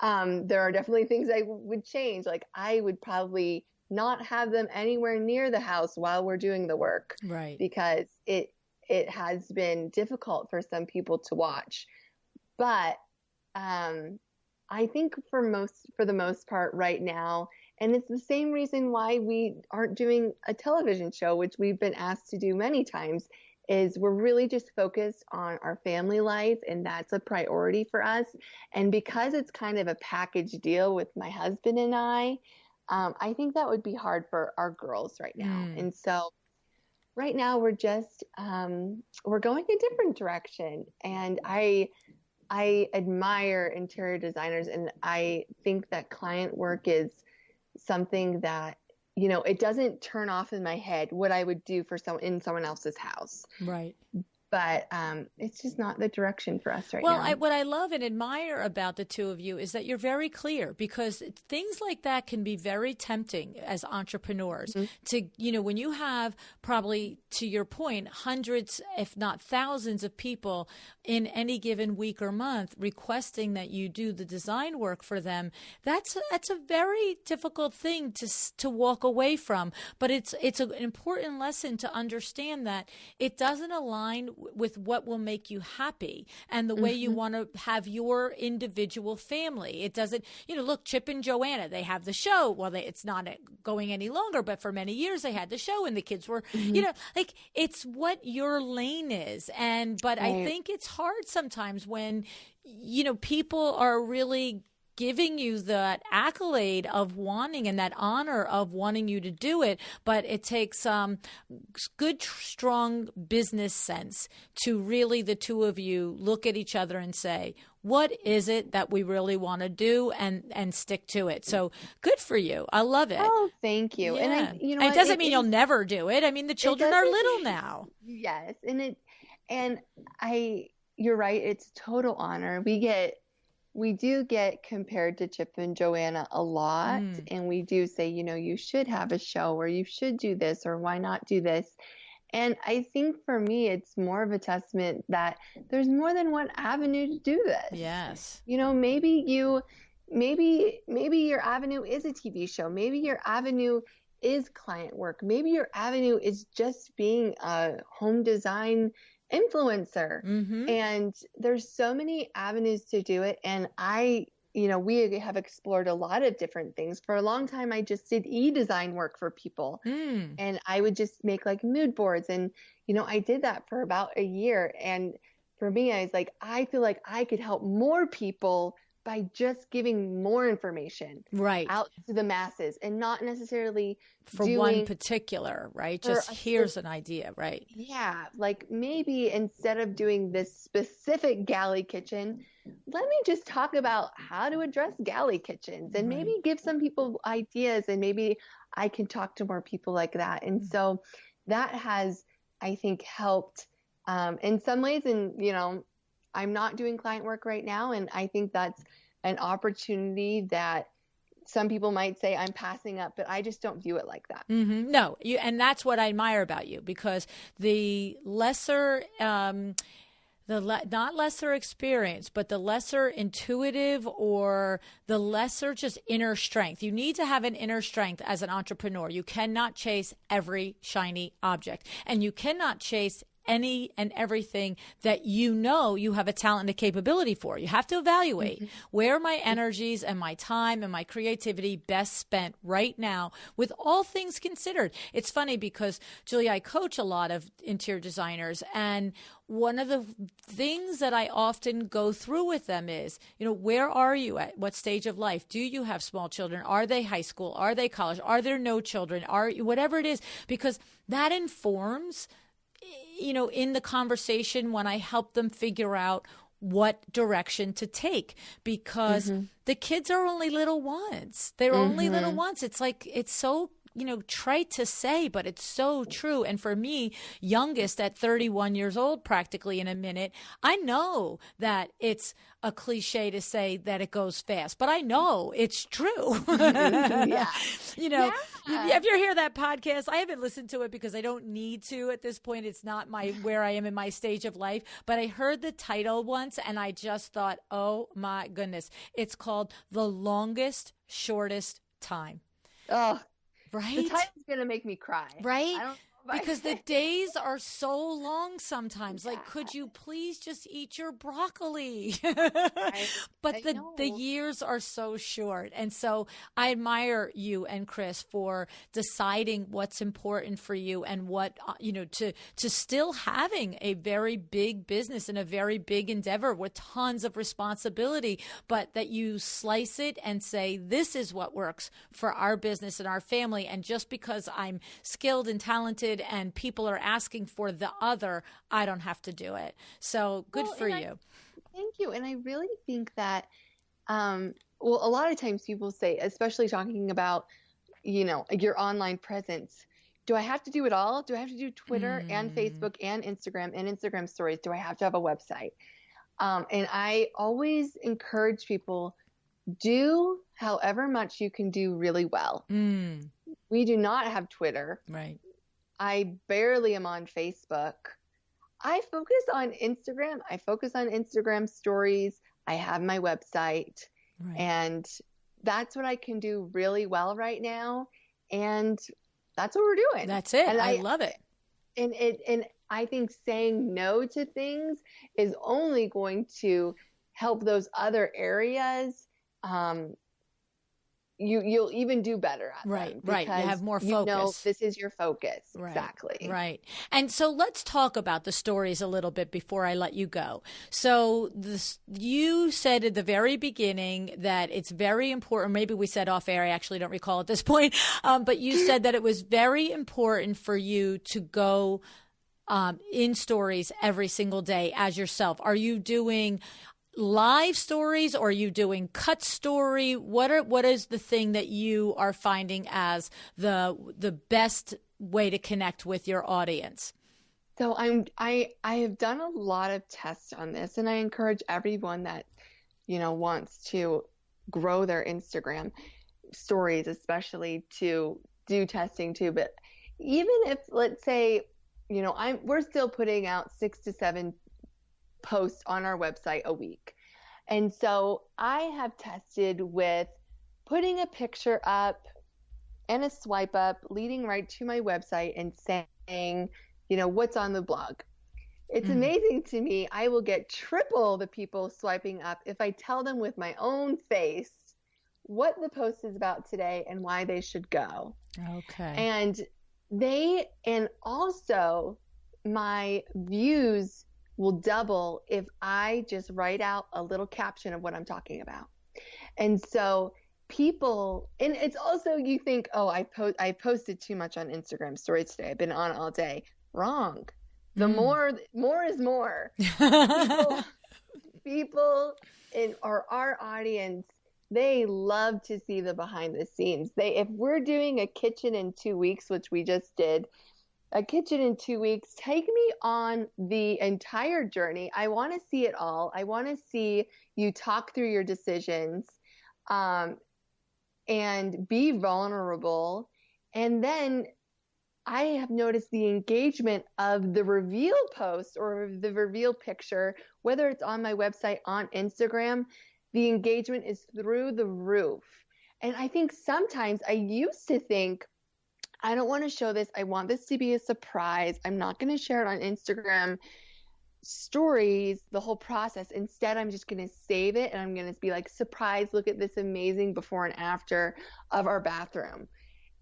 There are definitely things I would change. Like I would probably not have them anywhere near the house while we're doing the work. Right. Because it has been difficult for some people to watch. But I think for the most part right now, and it's the same reason why we aren't doing a television show, which we've been asked to do many times, is we're really just focused on our family life, and that's a priority for us. And because it's kind of a package deal with my husband and I think that would be hard for our girls right now. And so right now we're just, we're going a different direction. And I admire interior designers, and I think that client work is something that, it doesn't turn off in my head what I would do for someone else's house. Right. But it's just not the direction for us right now. Well, what I love and admire about the two of you is that you're very clear, because things like that can be very tempting as entrepreneurs to, when you have probably, to your point, hundreds, if not thousands of people in any given week or month requesting that you do the design work for them. That's a very difficult thing to walk away from. But it's an important lesson to understand that it doesn't align with what will make you happy and the way you want to have your individual family. It doesn't, look, Chip and Joanna, they have the show. Well, it's not going any longer, but for many years they had the show and the kids were, it's what your lane is. But I think it's hard sometimes when, people are really giving you that accolade of wanting and that honor of wanting you to do it, but it takes good, strong business sense to really, the two of you, look at each other and say, what is it that we really want to do, and stick to it. So good for you. I love it. Oh, thank you. Yeah. And it doesn't mean you'll never do it. I mean, the children are little now. Yes. You're right. It's total honor. We do get compared to Chip and Joanna a lot. And we do say, you should have a show, or you should do this, or why not do this? And I think for me, it's more of a testament that there's more than one avenue to do this. Yes. Maybe your avenue is a TV show. Maybe your avenue is client work. Maybe your avenue is just being a home design influencer. And there's so many avenues to do it. And we have explored a lot of different things. For a long time, I just did e-design work for people. And I would just make like mood boards. And, I did that for about a year. And for me, I was like, I feel like I could help more people by just giving more information out to the masses, and not necessarily for one particular, right? Just here's an idea, right? Yeah. Like maybe instead of doing this specific galley kitchen, let me just talk about how to address galley kitchens, and maybe give some people ideas, and maybe I can talk to more people like that. And so that has, I think, helped in some ways. And, I'm not doing client work right now. And I think that's an opportunity that some people might say I'm passing up, but I just don't view it like that. No, and that's what I admire about you, because the lesser, not lesser experience, but the lesser intuitive, or the lesser just inner strength. You need to have an inner strength as an entrepreneur. You cannot chase every shiny object, and you cannot chase any and everything that you have a talent and a capability for. You have to evaluate where my energies and my time and my creativity best spent right now, with all things considered. It's funny because, Julia, I coach a lot of interior designers, and one of the things that I often go through with them is, where are you at? What stage of life? Do you have small children? Are they high school? Are they college? Are there no children? Whatever it is, because that informs in the conversation when I help them figure out what direction to take, because the kids are only little ones. They're only little ones. It's like, it's so, trite to say, but it's so true. And for me, youngest at 31 years old, practically in a minute, I know that it's a cliche to say that it goes fast, but I know it's true. Yeah. If you hear that podcast, I haven't listened to it because I don't need to at this point. It's not where I am in my stage of life, but I heard the title once and I just thought, oh my goodness, it's called The Longest, Shortest Time. Oh, right. The title's going to make me cry. Right. I don't because the days are so long sometimes. Like, could you please just eat your broccoli? But the years are so short. And so I admire you and Chris for deciding what's important for you, and what, to still having a very big business and a very big endeavor with tons of responsibility, but that you slice it and say, this is what works for our business and our family. And just because I'm skilled and talented and people are asking for the other, I don't have to do it. So good for you. Thank you. And I really think that, a lot of times people say, especially talking about, your online presence, do I have to do it all? Do I have to do Twitter and Facebook and Instagram stories? Do I have to have a website? And I always encourage people, do however much you can do really well. We do not have Twitter. Right. I barely am on Facebook. I focus on Instagram. I focus on Instagram stories. I have my website, and that's what I can do really well right now. And that's what we're doing. That's it. And I love it. And I think saying no to things is only going to help those other areas, you'll even do better at Right, them. right. You have more You know, focus. this is your focus. Right, exactly. Right. And so let's talk about the stories a little bit before I let you go. So you said at the very beginning that it's very important. Maybe we said off air. I actually don't recall at this point. But you said that it was very important for you to go in stories every single day as yourself. Are you doing live stories, or are you doing cut story? What is the thing that you are finding as the best way to connect with your audience? So I have done a lot of tests on this, and I encourage everyone that, you know, wants to grow their Instagram stories, especially, to do testing too. But even if, let's say, you know, we're still putting out 6 to 7 posts on our website a week. And so I have tested with putting a picture up and a swipe up leading right to my website and saying, you know, what's on the blog. It's amazing to me. I will get triple the people swiping up if I tell them with my own face what the post is about today and why they should go. Okay. And also my views will double if I just write out a little caption of what I'm talking about. And so people, and it's also, you think, oh, I posted too much on Instagram stories today. I've been on all day. Wrong. The more is more. People in our audience, they love to see the behind the scenes. If we're doing a kitchen in 2 weeks, which we just did, a kitchen in 2 weeks, take me on the entire journey. I want to see it all. I want to see you talk through your decisions, and be vulnerable. And then I have noticed the engagement of the reveal post or the reveal picture, whether it's on my website, on Instagram, the engagement is through the roof. And I think sometimes I used to think, I don't want to show this. I want this to be a surprise. I'm not going to share it on Instagram stories, the whole process. Instead, I'm just going to save it, and I'm going to be like, surprise, look at this amazing before and after of our bathroom.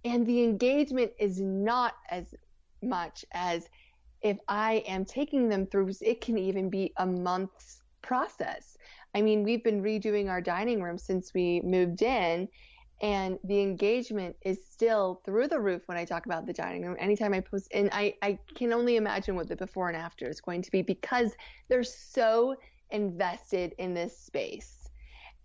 And the engagement is not as much as if I am taking them through, it can even be a month's process. I mean, we've been redoing our dining room since we moved in, and the engagement is still through the roof when I talk about the dining room. Anytime I post, and I can only imagine what the before and after is going to be, because they're so invested in this space.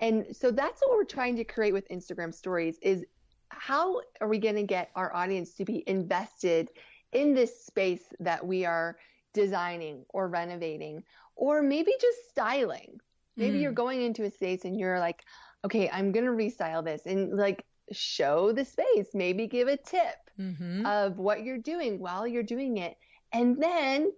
And so that's what we're trying to create with Instagram stories, is how are we going to get our audience to be invested in this space that we are designing or renovating, or maybe just styling. Maybe you're going into a space and you're like, okay, I'm going to restyle this, and like show the space, maybe give a tip of what you're doing while you're doing it. And then,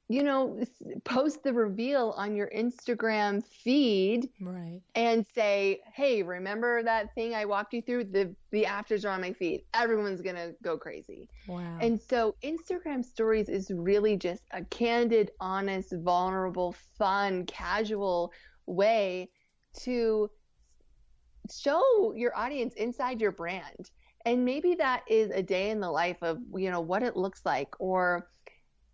you know, post the reveal on your Instagram feed, right, and say, hey, remember that thing I walked you through? The afters are on my feed. Everyone's going to go crazy. Wow. And so Instagram stories is really just a candid, honest, vulnerable, fun, casual way to show your audience inside your brand. And maybe that is a day in the life of, you know, what it looks like, or,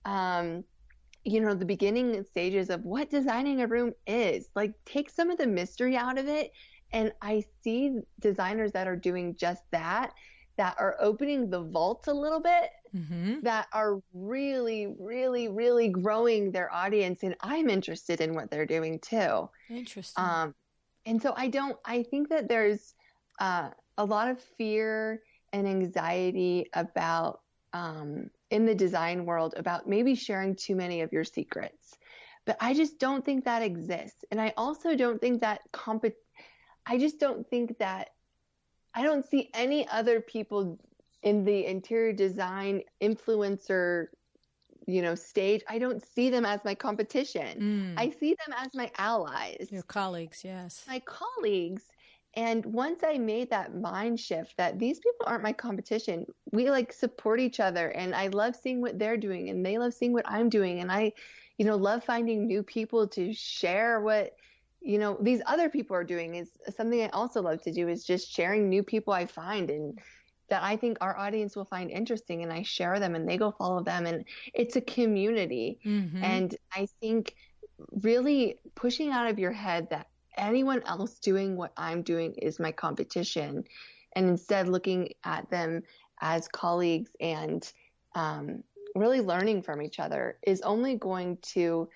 you know, the beginning stages of what designing a room is. Like, take some of the mystery out of it. And I see designers that are doing just that are opening the vault a little bit, that are really, really, really growing their audience. And I'm interested in what they're doing too. Interesting. And so I think that there's a lot of fear and anxiety about, in the design world, about maybe sharing too many of your secrets. But I just don't think that exists. And I also don't think that I don't see any other people in the interior design influencer, you know, stage. I don't see them as my competition. I see them as my allies. Your colleagues, yes. My colleagues. And once I made that mind shift that these people aren't my competition, we like support each other, and I love seeing what they're doing and they love seeing what I'm doing. And I, you know, love finding new people to share what these other people are doing is something I also love to do, is just sharing new people I find and that I think our audience will find interesting, and I share them and they go follow them, and it's a community. Mm-hmm. And I think really pushing out of your head that anyone else doing what I'm doing is my competition, and instead looking at them as colleagues and really learning from each other is only going to,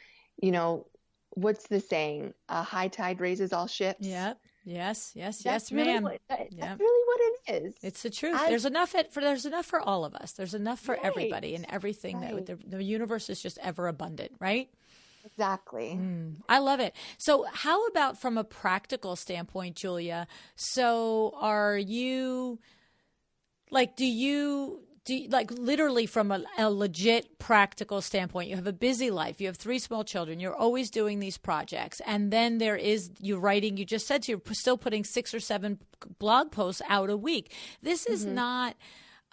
what's the saying? A high tide raises all ships. Yep. Yes, That's ma'am. Really that's really what it is. It's the truth. There's enough for all of us. There's enough for everybody and everything. Right. That the universe is just ever abundant, right? Exactly. I love it. So how about from a practical standpoint, Julia? So are you like, do you like literally from a legit practical standpoint, you have a busy life, you have 3 small children, you're always doing these projects. And then there is you writing, you just said you're still putting 6 or 7 blog posts out a week. This is not,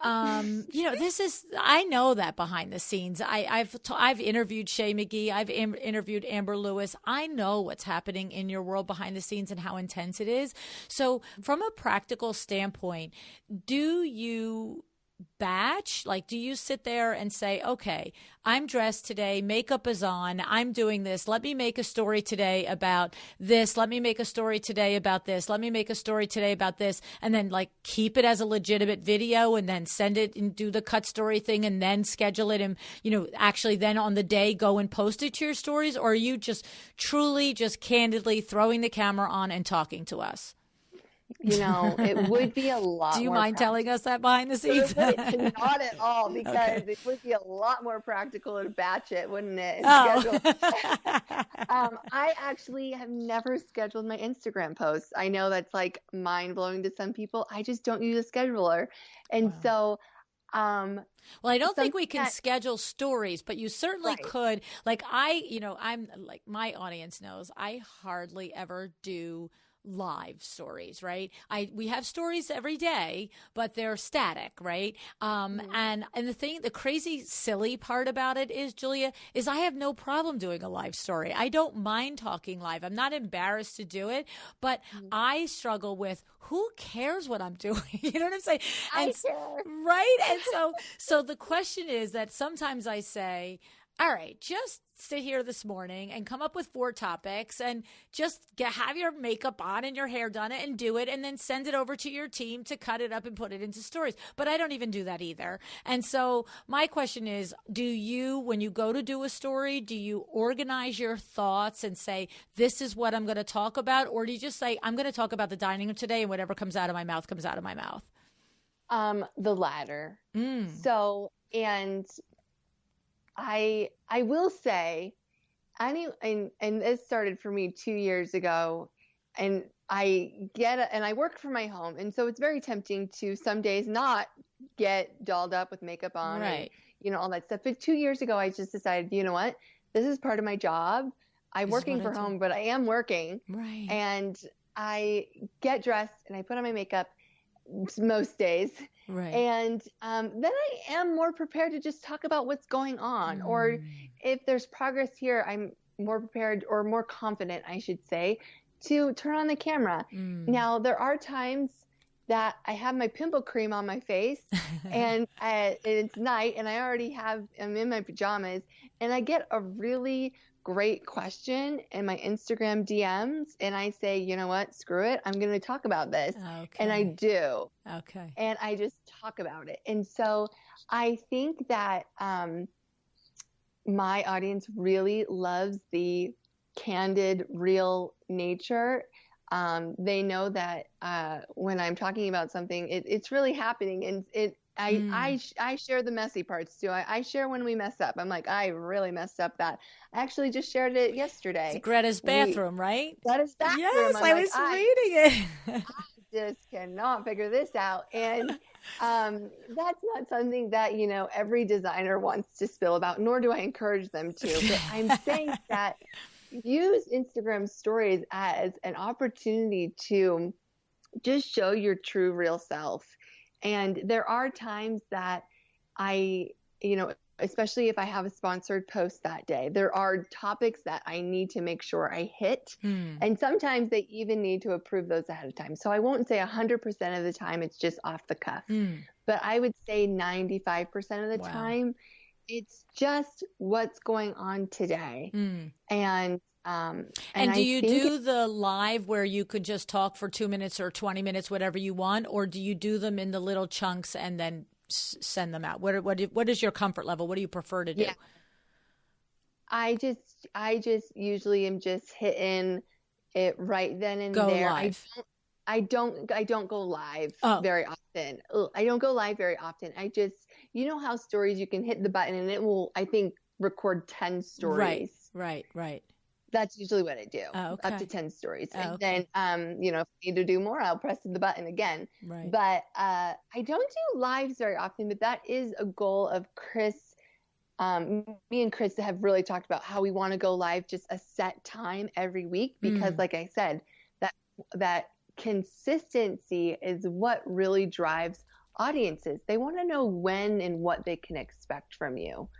this is, I know that behind the scenes. I've interviewed Shay McGee. I've interviewed Amber Lewis. I know what's happening in your world behind the scenes and how intense it is. So from a practical standpoint, do you batch? Like, do you sit there and say, okay, I'm dressed today, makeup is on, I'm doing this, let me make a story today about this, let me make a story today about this, let me make a story today about this, and then like keep it as a legitimate video and then send it and do the cut story thing and then schedule it and, actually then on the day go and post it to your stories? Or are you just truly just candidly throwing the camera on and talking to us? It would be a lot more. Do you mind telling us that behind the scenes? Not at all, because it would be a lot more practical to batch it, wouldn't it? I actually have never scheduled my Instagram posts. I know that's like mind blowing to some people. I just don't use a scheduler. And so, well, I don't think we can schedule stories, but you certainly could. Like I'm like, my audience knows I hardly ever do live stories, right? We have stories every day, but they're static, right? And the crazy silly part about it is, Julia, is I have no problem doing a live story. I don't mind talking live. I'm not embarrassed to do it, but I struggle with who cares what I'm doing? You know what I'm saying? I care. Right? And so the question is that sometimes I say, all right, just sit here this morning and come up with 4 topics and just have your makeup on and your hair done and do it, and then send it over to your team to cut it up and put it into stories. But I don't even do that either. And so my question is, do you, when you go to do a story, do you organize your thoughts and say, this is what I'm going to talk about? Or do you just say, I'm going to talk about the dining room today and whatever comes out of my mouth comes out of my mouth? The latter. So, and I will say, and this started for me 2 years ago, and I work from my home, and so it's very tempting to some days not get dolled up with makeup on, right, and all that stuff. But 2 years ago, I just decided, you know what, this is part of my job. I'm working from home, but I am working, right, and I get dressed and I put on my makeup most days. Right. And then I am more prepared to just talk about what's going on. Or if there's progress here, I'm more prepared, or more confident, I should say, to turn on the camera. Now, there are times that I have my pimple cream on my face and it's night and I'm in my pajamas, and I get a really great question in my Instagram DMs, and I say, you know what, screw it, I'm going to talk about this. Okay. And I do. Okay. And I just talk about it. And so I think that my audience really loves the candid, real nature. They know that when I'm talking about something, it's really happening, and I share the messy parts too. I share when we mess up. I'm like, I really messed up that. I actually just shared it yesterday. It's Greta's bathroom, right? Greta's bathroom. Yes, I was reading it. I just cannot figure this out. And that's not something that, every designer wants to spill about, nor do I encourage them to. But I'm saying that use Instagram stories as an opportunity to just show your true, real self. And there are times that especially if I have a sponsored post that day, there are topics that I need to make sure I hit. And sometimes they even need to approve those ahead of time. So I won't say 100% of the time it's just off the cuff, but I would say 95% of the time it's just what's going on today. And do you do the live where you could just talk for 2 minutes or 20 minutes, whatever you want, or do you do them in the little chunks and then send them out? What is your comfort level? What do you prefer to do? Yeah. I just usually am just hitting it right then and there. Live. I don't go live very often. I don't go live very often. I just, you know how stories, you can hit the button and it will, I think, record 10 stories. Right. That's usually what I do. Up to 10 stories. And then, if I need to do more, I'll press the button again. Right. But I don't do lives very often, but that is a goal of Chris. Me and Chris have really talked about how we want to go live just a set time every week, because like I said, that consistency is what really drives audiences. They want to know when and what they can expect from you.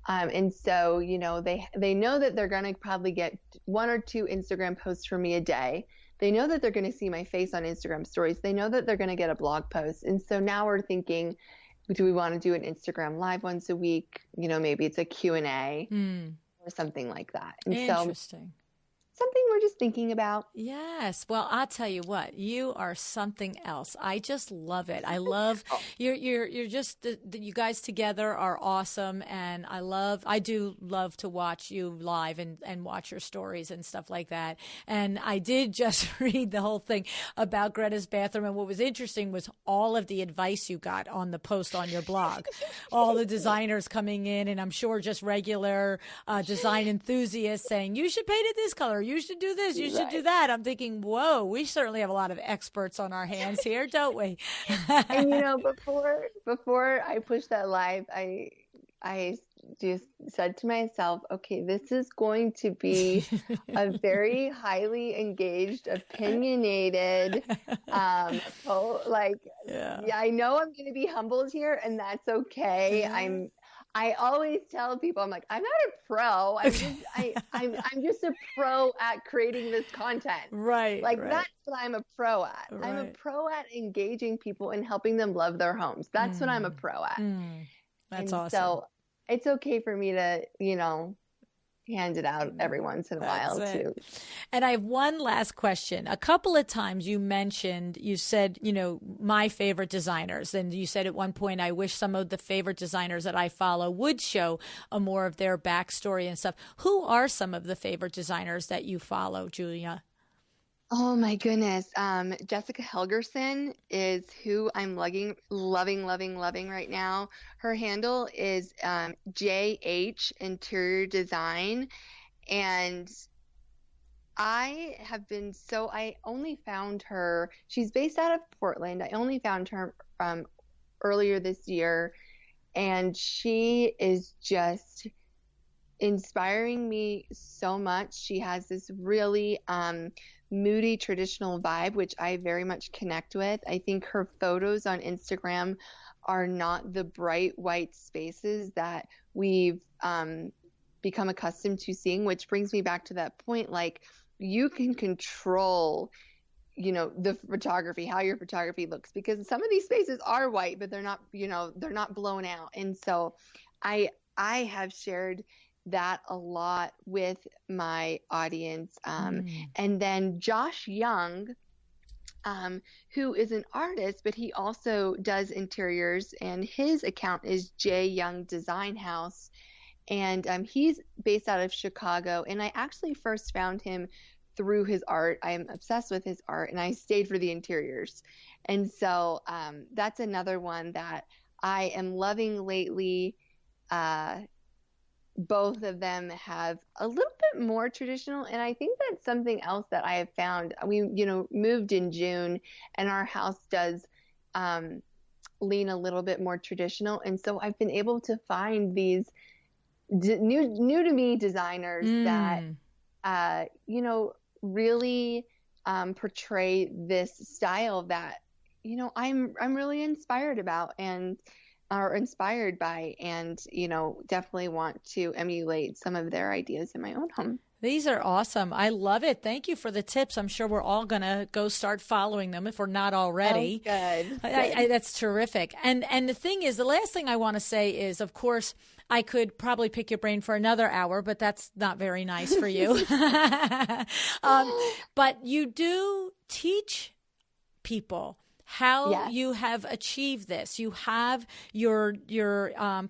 And so, they know that they're going to probably get 1 or 2 Instagram posts from me a day. They know that they're going to see my face on Instagram stories. They know that they're going to get a blog post. And so now we're thinking, do we want to do an Instagram live once a week? Maybe it's a Q&A or something like that. And interesting. Something we're just thinking about. Yes. Well, I'll tell you what, you are something else. I just love it. I love you're just you guys together are awesome. And I do love to watch you live and watch your stories and stuff like that. And I did just read the whole thing about Greta's bathroom. And what was interesting was all of the advice you got on the post on your blog, all the designers coming in, and I'm sure just regular design enthusiasts saying, you should paint it this color. You should do this. You should do that. I'm thinking, whoa, we certainly have a lot of experts on our hands here, don't we? And before I pushed that live, I just said to myself, okay, this is going to be a very highly engaged, opinionated, I know I'm going to be humbled here, and that's okay. I always tell people, I'm like, I'm not a pro. I'm just a pro at creating this content. Right. That's what I'm a pro at. Right. I'm a pro at engaging people and helping them love their homes. That's what I'm a pro at. That's awesome. So it's okay for me to, hand it out every once in a while too. And I have one last question. A couple of times you said, my favorite designers. And you said at one point, I wish some of the favorite designers that I follow would show more of their backstory and stuff. Who are some of the favorite designers that you follow, Julia? Oh my goodness. Jessica Helgerson is who I'm loving right now. Her handle is JH Interior Design. And I only found her, she's based out of Portland. I only found her earlier this year. And she is just inspiring me so much. She has this really moody traditional vibe, which I very much connect with. I think her photos on Instagram are not the bright white spaces that we've become accustomed to seeing, which brings me back to that point. You can control, the photography, how your photography looks, because some of these spaces are white, but they're not, they're not blown out. And so I have shared that a lot with my audience. And then Josh Young, who is an artist, but he also does interiors, and his account is J Young Design House. And he's based out of Chicago. And I actually first found him through his art. I am obsessed with his art, and I stayed for the interiors. And so that's another one that I am loving lately. Both of them have a little bit more traditional. And I think that's something else that I have found. We, moved in June, and our house does lean a little bit more traditional. And so I've been able to find these new to me designers that, really portray this style that, I'm really inspired about. And are inspired by, and, definitely want to emulate some of their ideas in my own home. These are awesome. I love it. Thank you for the tips. I'm sure we're all going to go start following them if we're not already. Oh, good. That's terrific. And the thing is, the last thing I want to say is, of course, I could probably pick your brain for another hour, but that's not very nice for you. But you do teach people how you have achieved this. You have your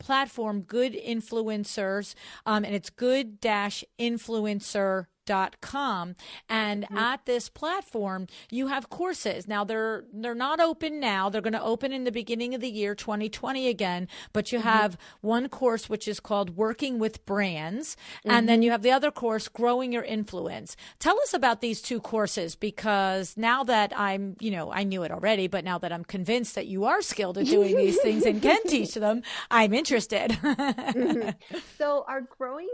platform, Good Influencers, and it's good-influencer.com, and at this platform you have courses. Now they're not open now. They're going to open in the beginning of the year 2020 again, but you have one course which is called Working with Brands, and then you have the other course, Growing Your Influence. Tell us about these two courses, because now that I knew it already, but now that I'm convinced that you are skilled at doing these things and can teach them, I'm interested. So our growing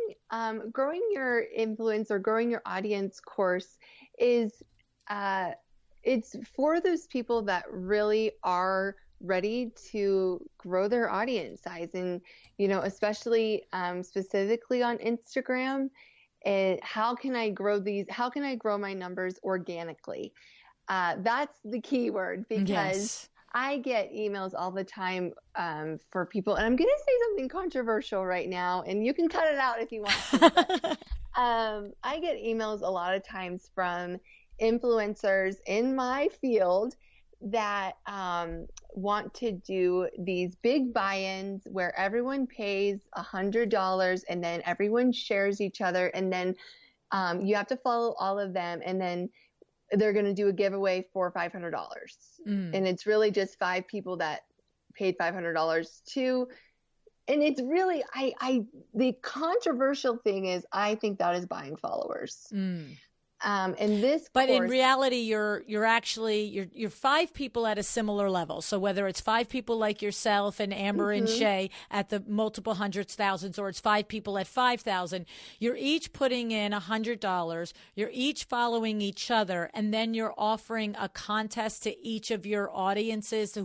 your influence or growing your audience course is it's for those people that really are ready to grow their audience size, and especially specifically on Instagram. How can I grow my numbers organically? That's the key word, because I get emails all the time for people, and I'm going to say something controversial right now, and you can cut it out if you want to. But, I get emails a lot of times from influencers in my field that want to do these big buy-ins where everyone pays $100 and then everyone shares each other, and then you have to follow all of them, and then they're going to do a giveaway for $500. And it's really just 5 people that paid $500 too. And it's really, the controversial thing is, I think that is buying followers. And this But course, in reality, you're 5 people at a similar level. So whether it's 5 people like yourself and Amber and Shay at the multiple hundreds, thousands, or it's 5 people at 5,000, you're each putting in $100. You're each following each other, and then you're offering a contest to each of your audiences. So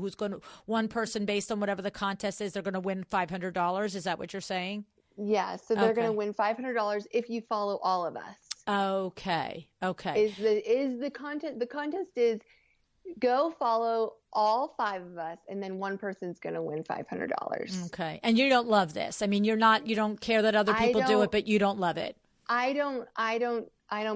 one person, based on whatever the contest is, they're going to win $500. Is that what you're saying? Yeah. So they're going to win $500 if you follow all of us. Okay. Is the content? The contest is go follow all 5 of us, and then one person's going to win $500. Okay. And you don't love this. I mean, you don't care that other people do it, but you don't love it. I don't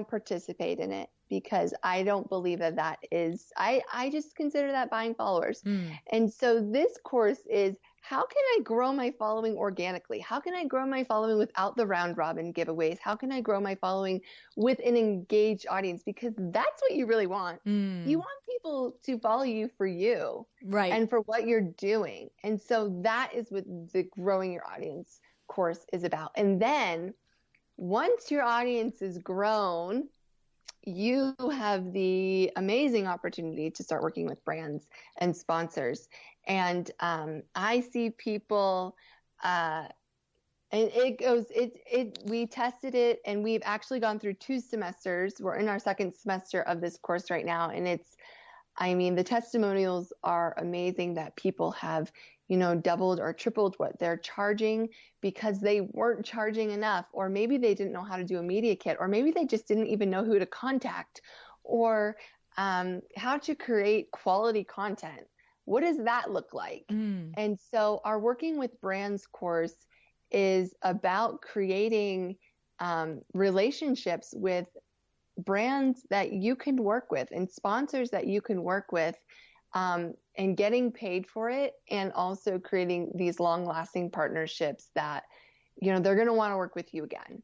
participate in it, because I don't believe that is, I just consider that buying followers. And so this course is, how can I grow my following organically? How can I grow my following without the round robin giveaways? How can I grow my following with an engaged audience? Because that's what you really want. You want people to follow you for you, right, and for what you're doing. And so that is what the Growing Your Audience course is about. And then once your audience is grown, you have the amazing opportunity to start working with brands and sponsors. And I see people, and we tested it, and we've actually gone through 2 semesters. We're in our 2nd semester of this course right now. And the testimonials are amazing, that people have, doubled or tripled what they're charging because they weren't charging enough, or maybe they didn't know how to do a media kit, or maybe they just didn't even know who to contact, or how to create quality content. What does that look like? And so our Working with Brands course is about creating relationships with brands that you can work with and sponsors that you can work with, and getting paid for it, and also creating these long-lasting partnerships that, they're going to want to work with you again.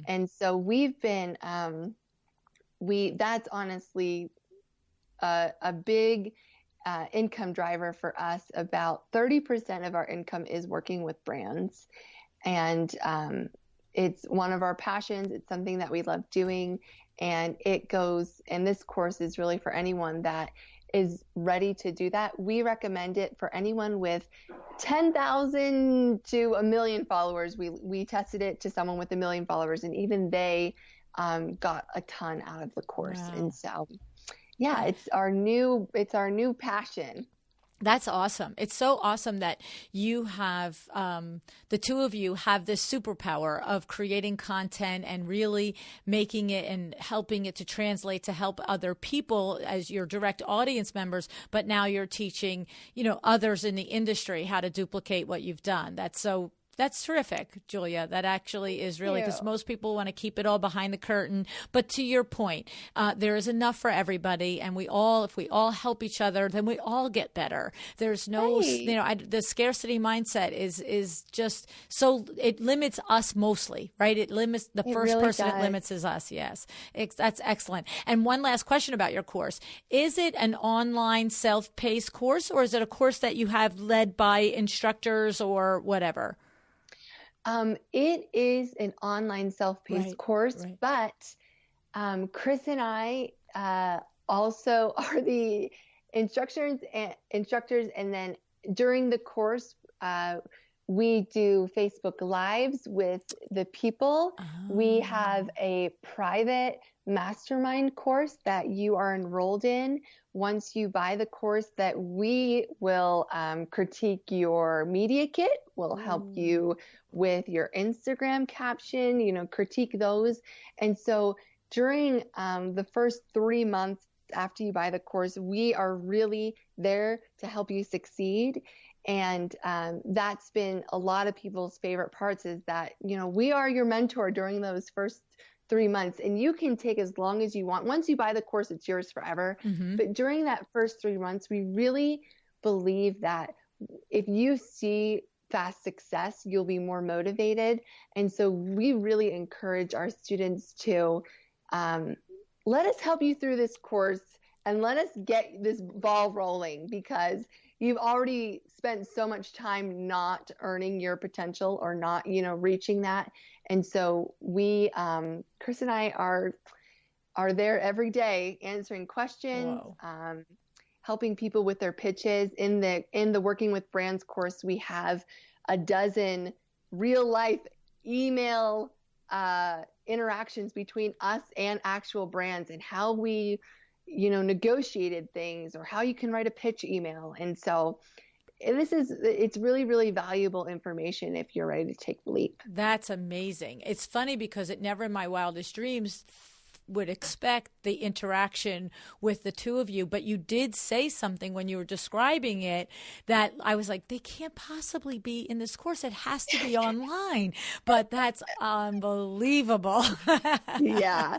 And so we've been, that's honestly a big income driver for us. About 30% of our income is working with brands. And it's one of our passions. It's something that we love doing. And this course is really for anyone that is ready to do that. We recommend it for anyone with 10,000 to 1 million followers. We tested it to someone with 1 million followers, and even they got a ton out of the course. Wow. And so, yeah, it's our new passion. That's awesome. It's so awesome that you have, the two of you have this superpower of creating content and really making it and helping it to translate to help other people as your direct audience members. But now you're teaching, others in the industry how to duplicate what you've done. That's terrific, Julia. That actually is really, because most people want to keep it all behind the curtain. But to your point, there is enough for everybody. And if we all help each other, then we all get better. There's no, the scarcity mindset is just so, it limits us mostly, right? It limits the first really person does. it limits is us. Yes. That's excellent. And one last question about your course. Is it an online self-paced course, or is it a course that you have led by instructors or whatever? It is an online self-paced course, but Chris and I also are the instructors, and then during the course, we do Facebook Lives with the people. Oh. We have a private mastermind course that you are enrolled in once you buy the course, that we will critique your media kit, we'll help you with your Instagram caption, critique those. And so during the first 3 months after you buy the course, we are really there to help you succeed. And that's been a lot of people's favorite parts, is that, we are your mentor during those first 3 months, and you can take as long as you want. Once you buy the course, it's yours forever. Mm-hmm. But during that first 3 months, we really believe that if you see fast success, you'll be more motivated. And so we really encourage our students to let us help you through this course and let us get this ball rolling, because you've already spent so much time not earning your potential or not, reaching that. And so we, Chris and I are there every day answering questions, helping people with their pitches. In the Working with Brands course, we have a dozen real life email interactions between us and actual brands, and how we, negotiated things, or how you can write a pitch email. And so it's really, really valuable information if you're ready to take the leap. That's amazing. It's funny because it never in my wildest dreams would expect the interaction with the two of you, but you did say something when you were describing it that I was like, they can't possibly be in this course. It has to be online. But that's unbelievable. Yeah.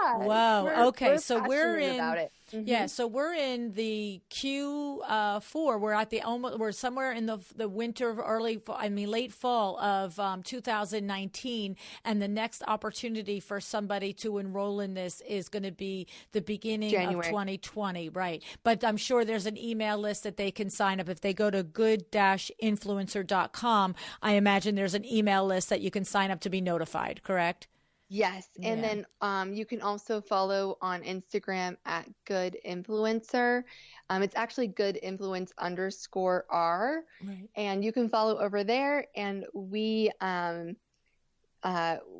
Wow. Okay. So we're in about it. Mm-hmm. Yeah, so we're in the Q4. We're somewhere in the winter, late fall of 2019, and the next opportunity for somebody to enroll in this is going to be the beginning January of 2020, right? But I'm sure there's an email list that they can sign up if they go to good-influencer.com. I imagine there's an email list that you can sign up to be notified. Correct? Yes. And then you can also follow on Instagram at Good Influencer. It's actually Good Influence _R. Right. And you can follow over there, and we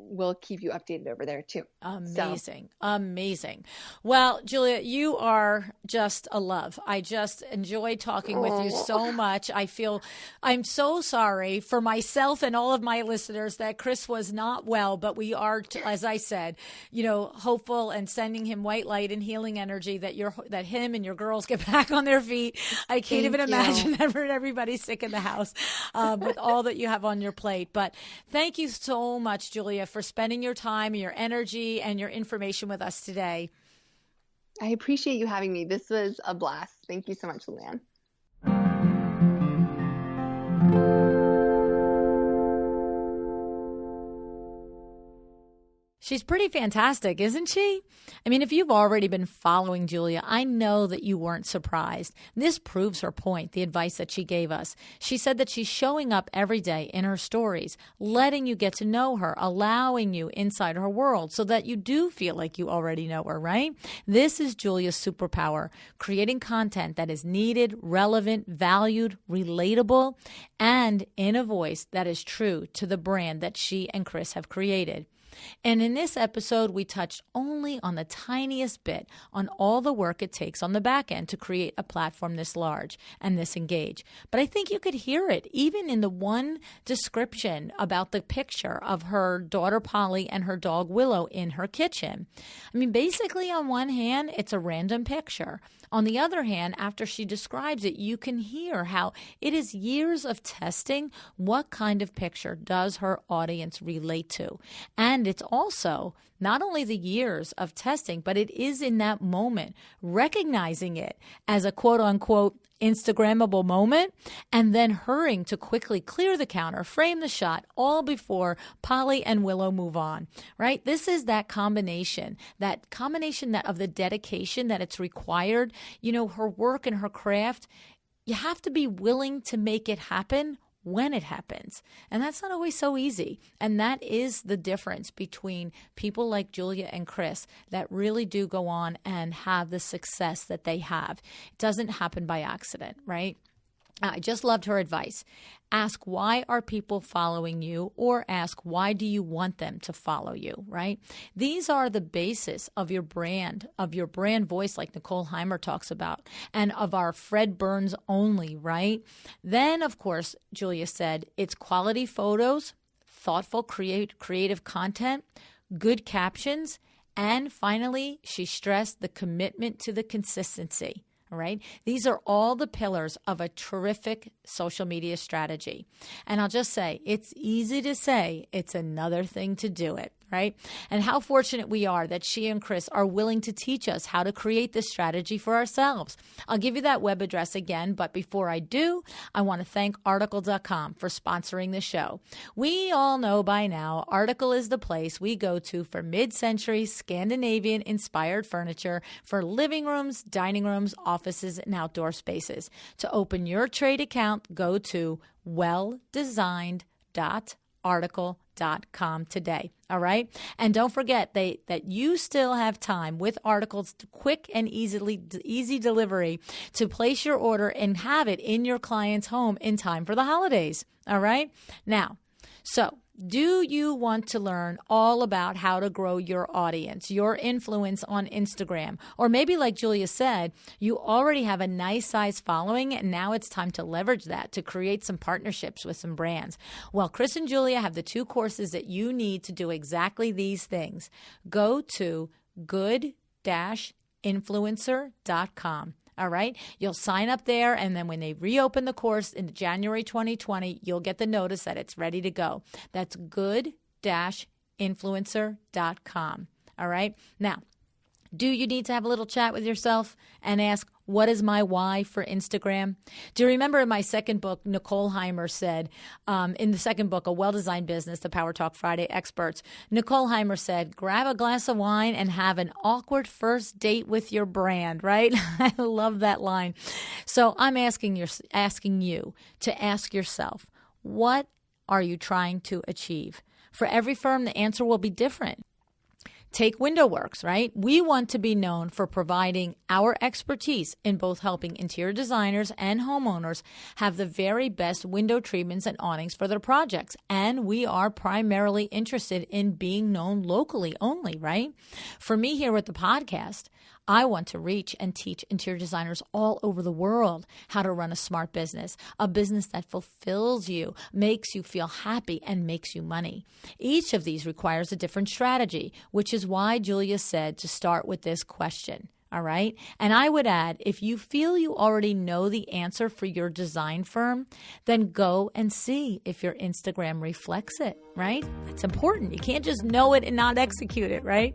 we'll keep you updated over there too. Amazing. Amazing. Well, Julia, you are just a love. I just enjoy talking with you so much. I'm so sorry for myself and all of my listeners that Chris was not well, but we are, as I said, hopeful and sending him white light and healing energy that him and your girls get back on their feet. I can't even imagine everybody's sick in the house with all that you have on your plate. But thank you so much, Julia, for spending your time, your energy, and your information with us today. I appreciate you having me. This was a blast. Thank you so much, Luann. She's pretty fantastic, isn't she? I mean, if you've already been following Julia, I know that you weren't surprised. This proves her point, the advice that she gave us. She said that she's showing up every day in her stories, letting you get to know her, allowing you inside her world so that you do feel like you already know her, right? This is Julia's superpower, creating content that is needed, relevant, valued, relatable, and in a voice that is true to the brand that she and Chris have created. And in this episode, we touched only on the tiniest bit on all the work it takes on the back end to create a platform this large and this engaged. But I think you could hear it even in the one description about the picture of her daughter Polly and her dog Willow in her kitchen. I mean, basically on one hand, it's a random picture. On the other hand, after she describes it, you can hear how it is years of testing what kind of picture does her audience relate to. And it's also not only the years of testing, but it is in that moment recognizing it as a quote-unquote Instagrammable moment and then hurrying to quickly clear the counter, frame the shot, all before Polly and Willow move on, right? This is that combination that of the dedication that it's required, her work and her craft. You have to be willing to make it happen when it happens. And that's not always so easy. And that is the difference between people like Julia and Chris that really do go on and have the success that they have. It doesn't happen by accident, right? I just loved her advice. Ask, why are people following you? Or ask, why do you want them to follow you, right? These are the basis of your brand voice, like Nicole Heimer talks about, and of our Fred Burns only, right? Then, of course, Julia said, it's quality photos, thoughtful, creative content, good captions, and finally, she stressed the commitment to the consistency. Right? These are all the pillars of a terrific social media strategy. And I'll just say, it's easy to say, it's another thing to do it, right? And how fortunate we are that she and Chris are willing to teach us how to create this strategy for ourselves. I'll give you that web address again, but before I do, I want to thank Article.com for sponsoring the show. We all know by now, Article is the place we go to for mid-century Scandinavian-inspired furniture for living rooms, dining rooms, offices, and outdoor spaces. To open your trade account, go to welldesigned.article.com today. All right. And don't forget that you still have time with Article's quick and easy delivery to place your order and have it in your client's home in time for the holidays. All right. Now, so do you want to learn all about how to grow your audience, your influence on Instagram? Or maybe like Julia said, you already have a nice size following and now it's time to leverage that to create some partnerships with some brands. Well, Chris and Julia have the 2 courses that you need to do exactly these things. Go to good-influencer.com. All right. You'll sign up there. And then when they reopen the course in January 2020, you'll get the notice that it's ready to go. That's good-influencer.com. All right. Now, do you need to have a little chat with yourself and ask, what is my why for Instagram? Do you remember in my second book, Nicole Heimer said, in the second book, A Well-Designed Business, the Power Talk Friday Experts, Nicole Heimer said, grab a glass of wine and have an awkward first date with your brand, right? I love that line. So I'm asking you to ask yourself, what are you trying to achieve? For every firm, the answer will be different. Take WindowWorks, right? We want to be known for providing our expertise in both helping interior designers and homeowners have the very best window treatments and awnings for their projects. And we are primarily interested in being known locally only, right? For me here with the podcast, I want to reach and teach interior designers all over the world how to run a smart business, a business that fulfills you, makes you feel happy, and makes you money. Each of these requires a different strategy, which is why Julia said to start with this question. All right. And I would add, if you feel you already know the answer for your design firm, then go and see if your Instagram reflects it, right? It's important. You can't just know it and not execute it, right?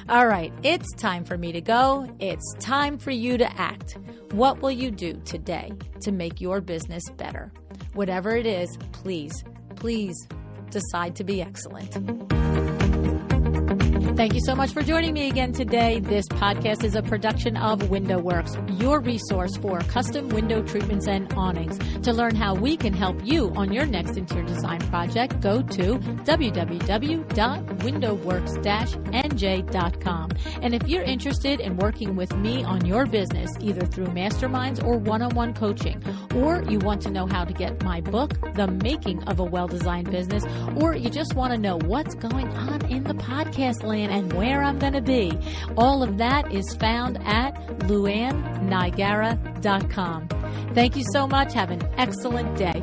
All right. It's time for me to go. It's time for you to act. What will you do today to make your business better? Whatever it is, please decide to be excellent. Thank you so much for joining me again today. This podcast is a production of WindowWorks, your resource for custom window treatments and awnings. To learn how we can help you on your next interior design project, go to www.windowworks-nj.com. And if you're interested in working with me on your business, either through masterminds or one-on-one coaching, or you want to know how to get my book, The Making of a Well-Designed Business, or you just want to know what's going on in the podcast land and where I'm going to be, all of that is found at luannigara.com. Thank you so much. Have an excellent day.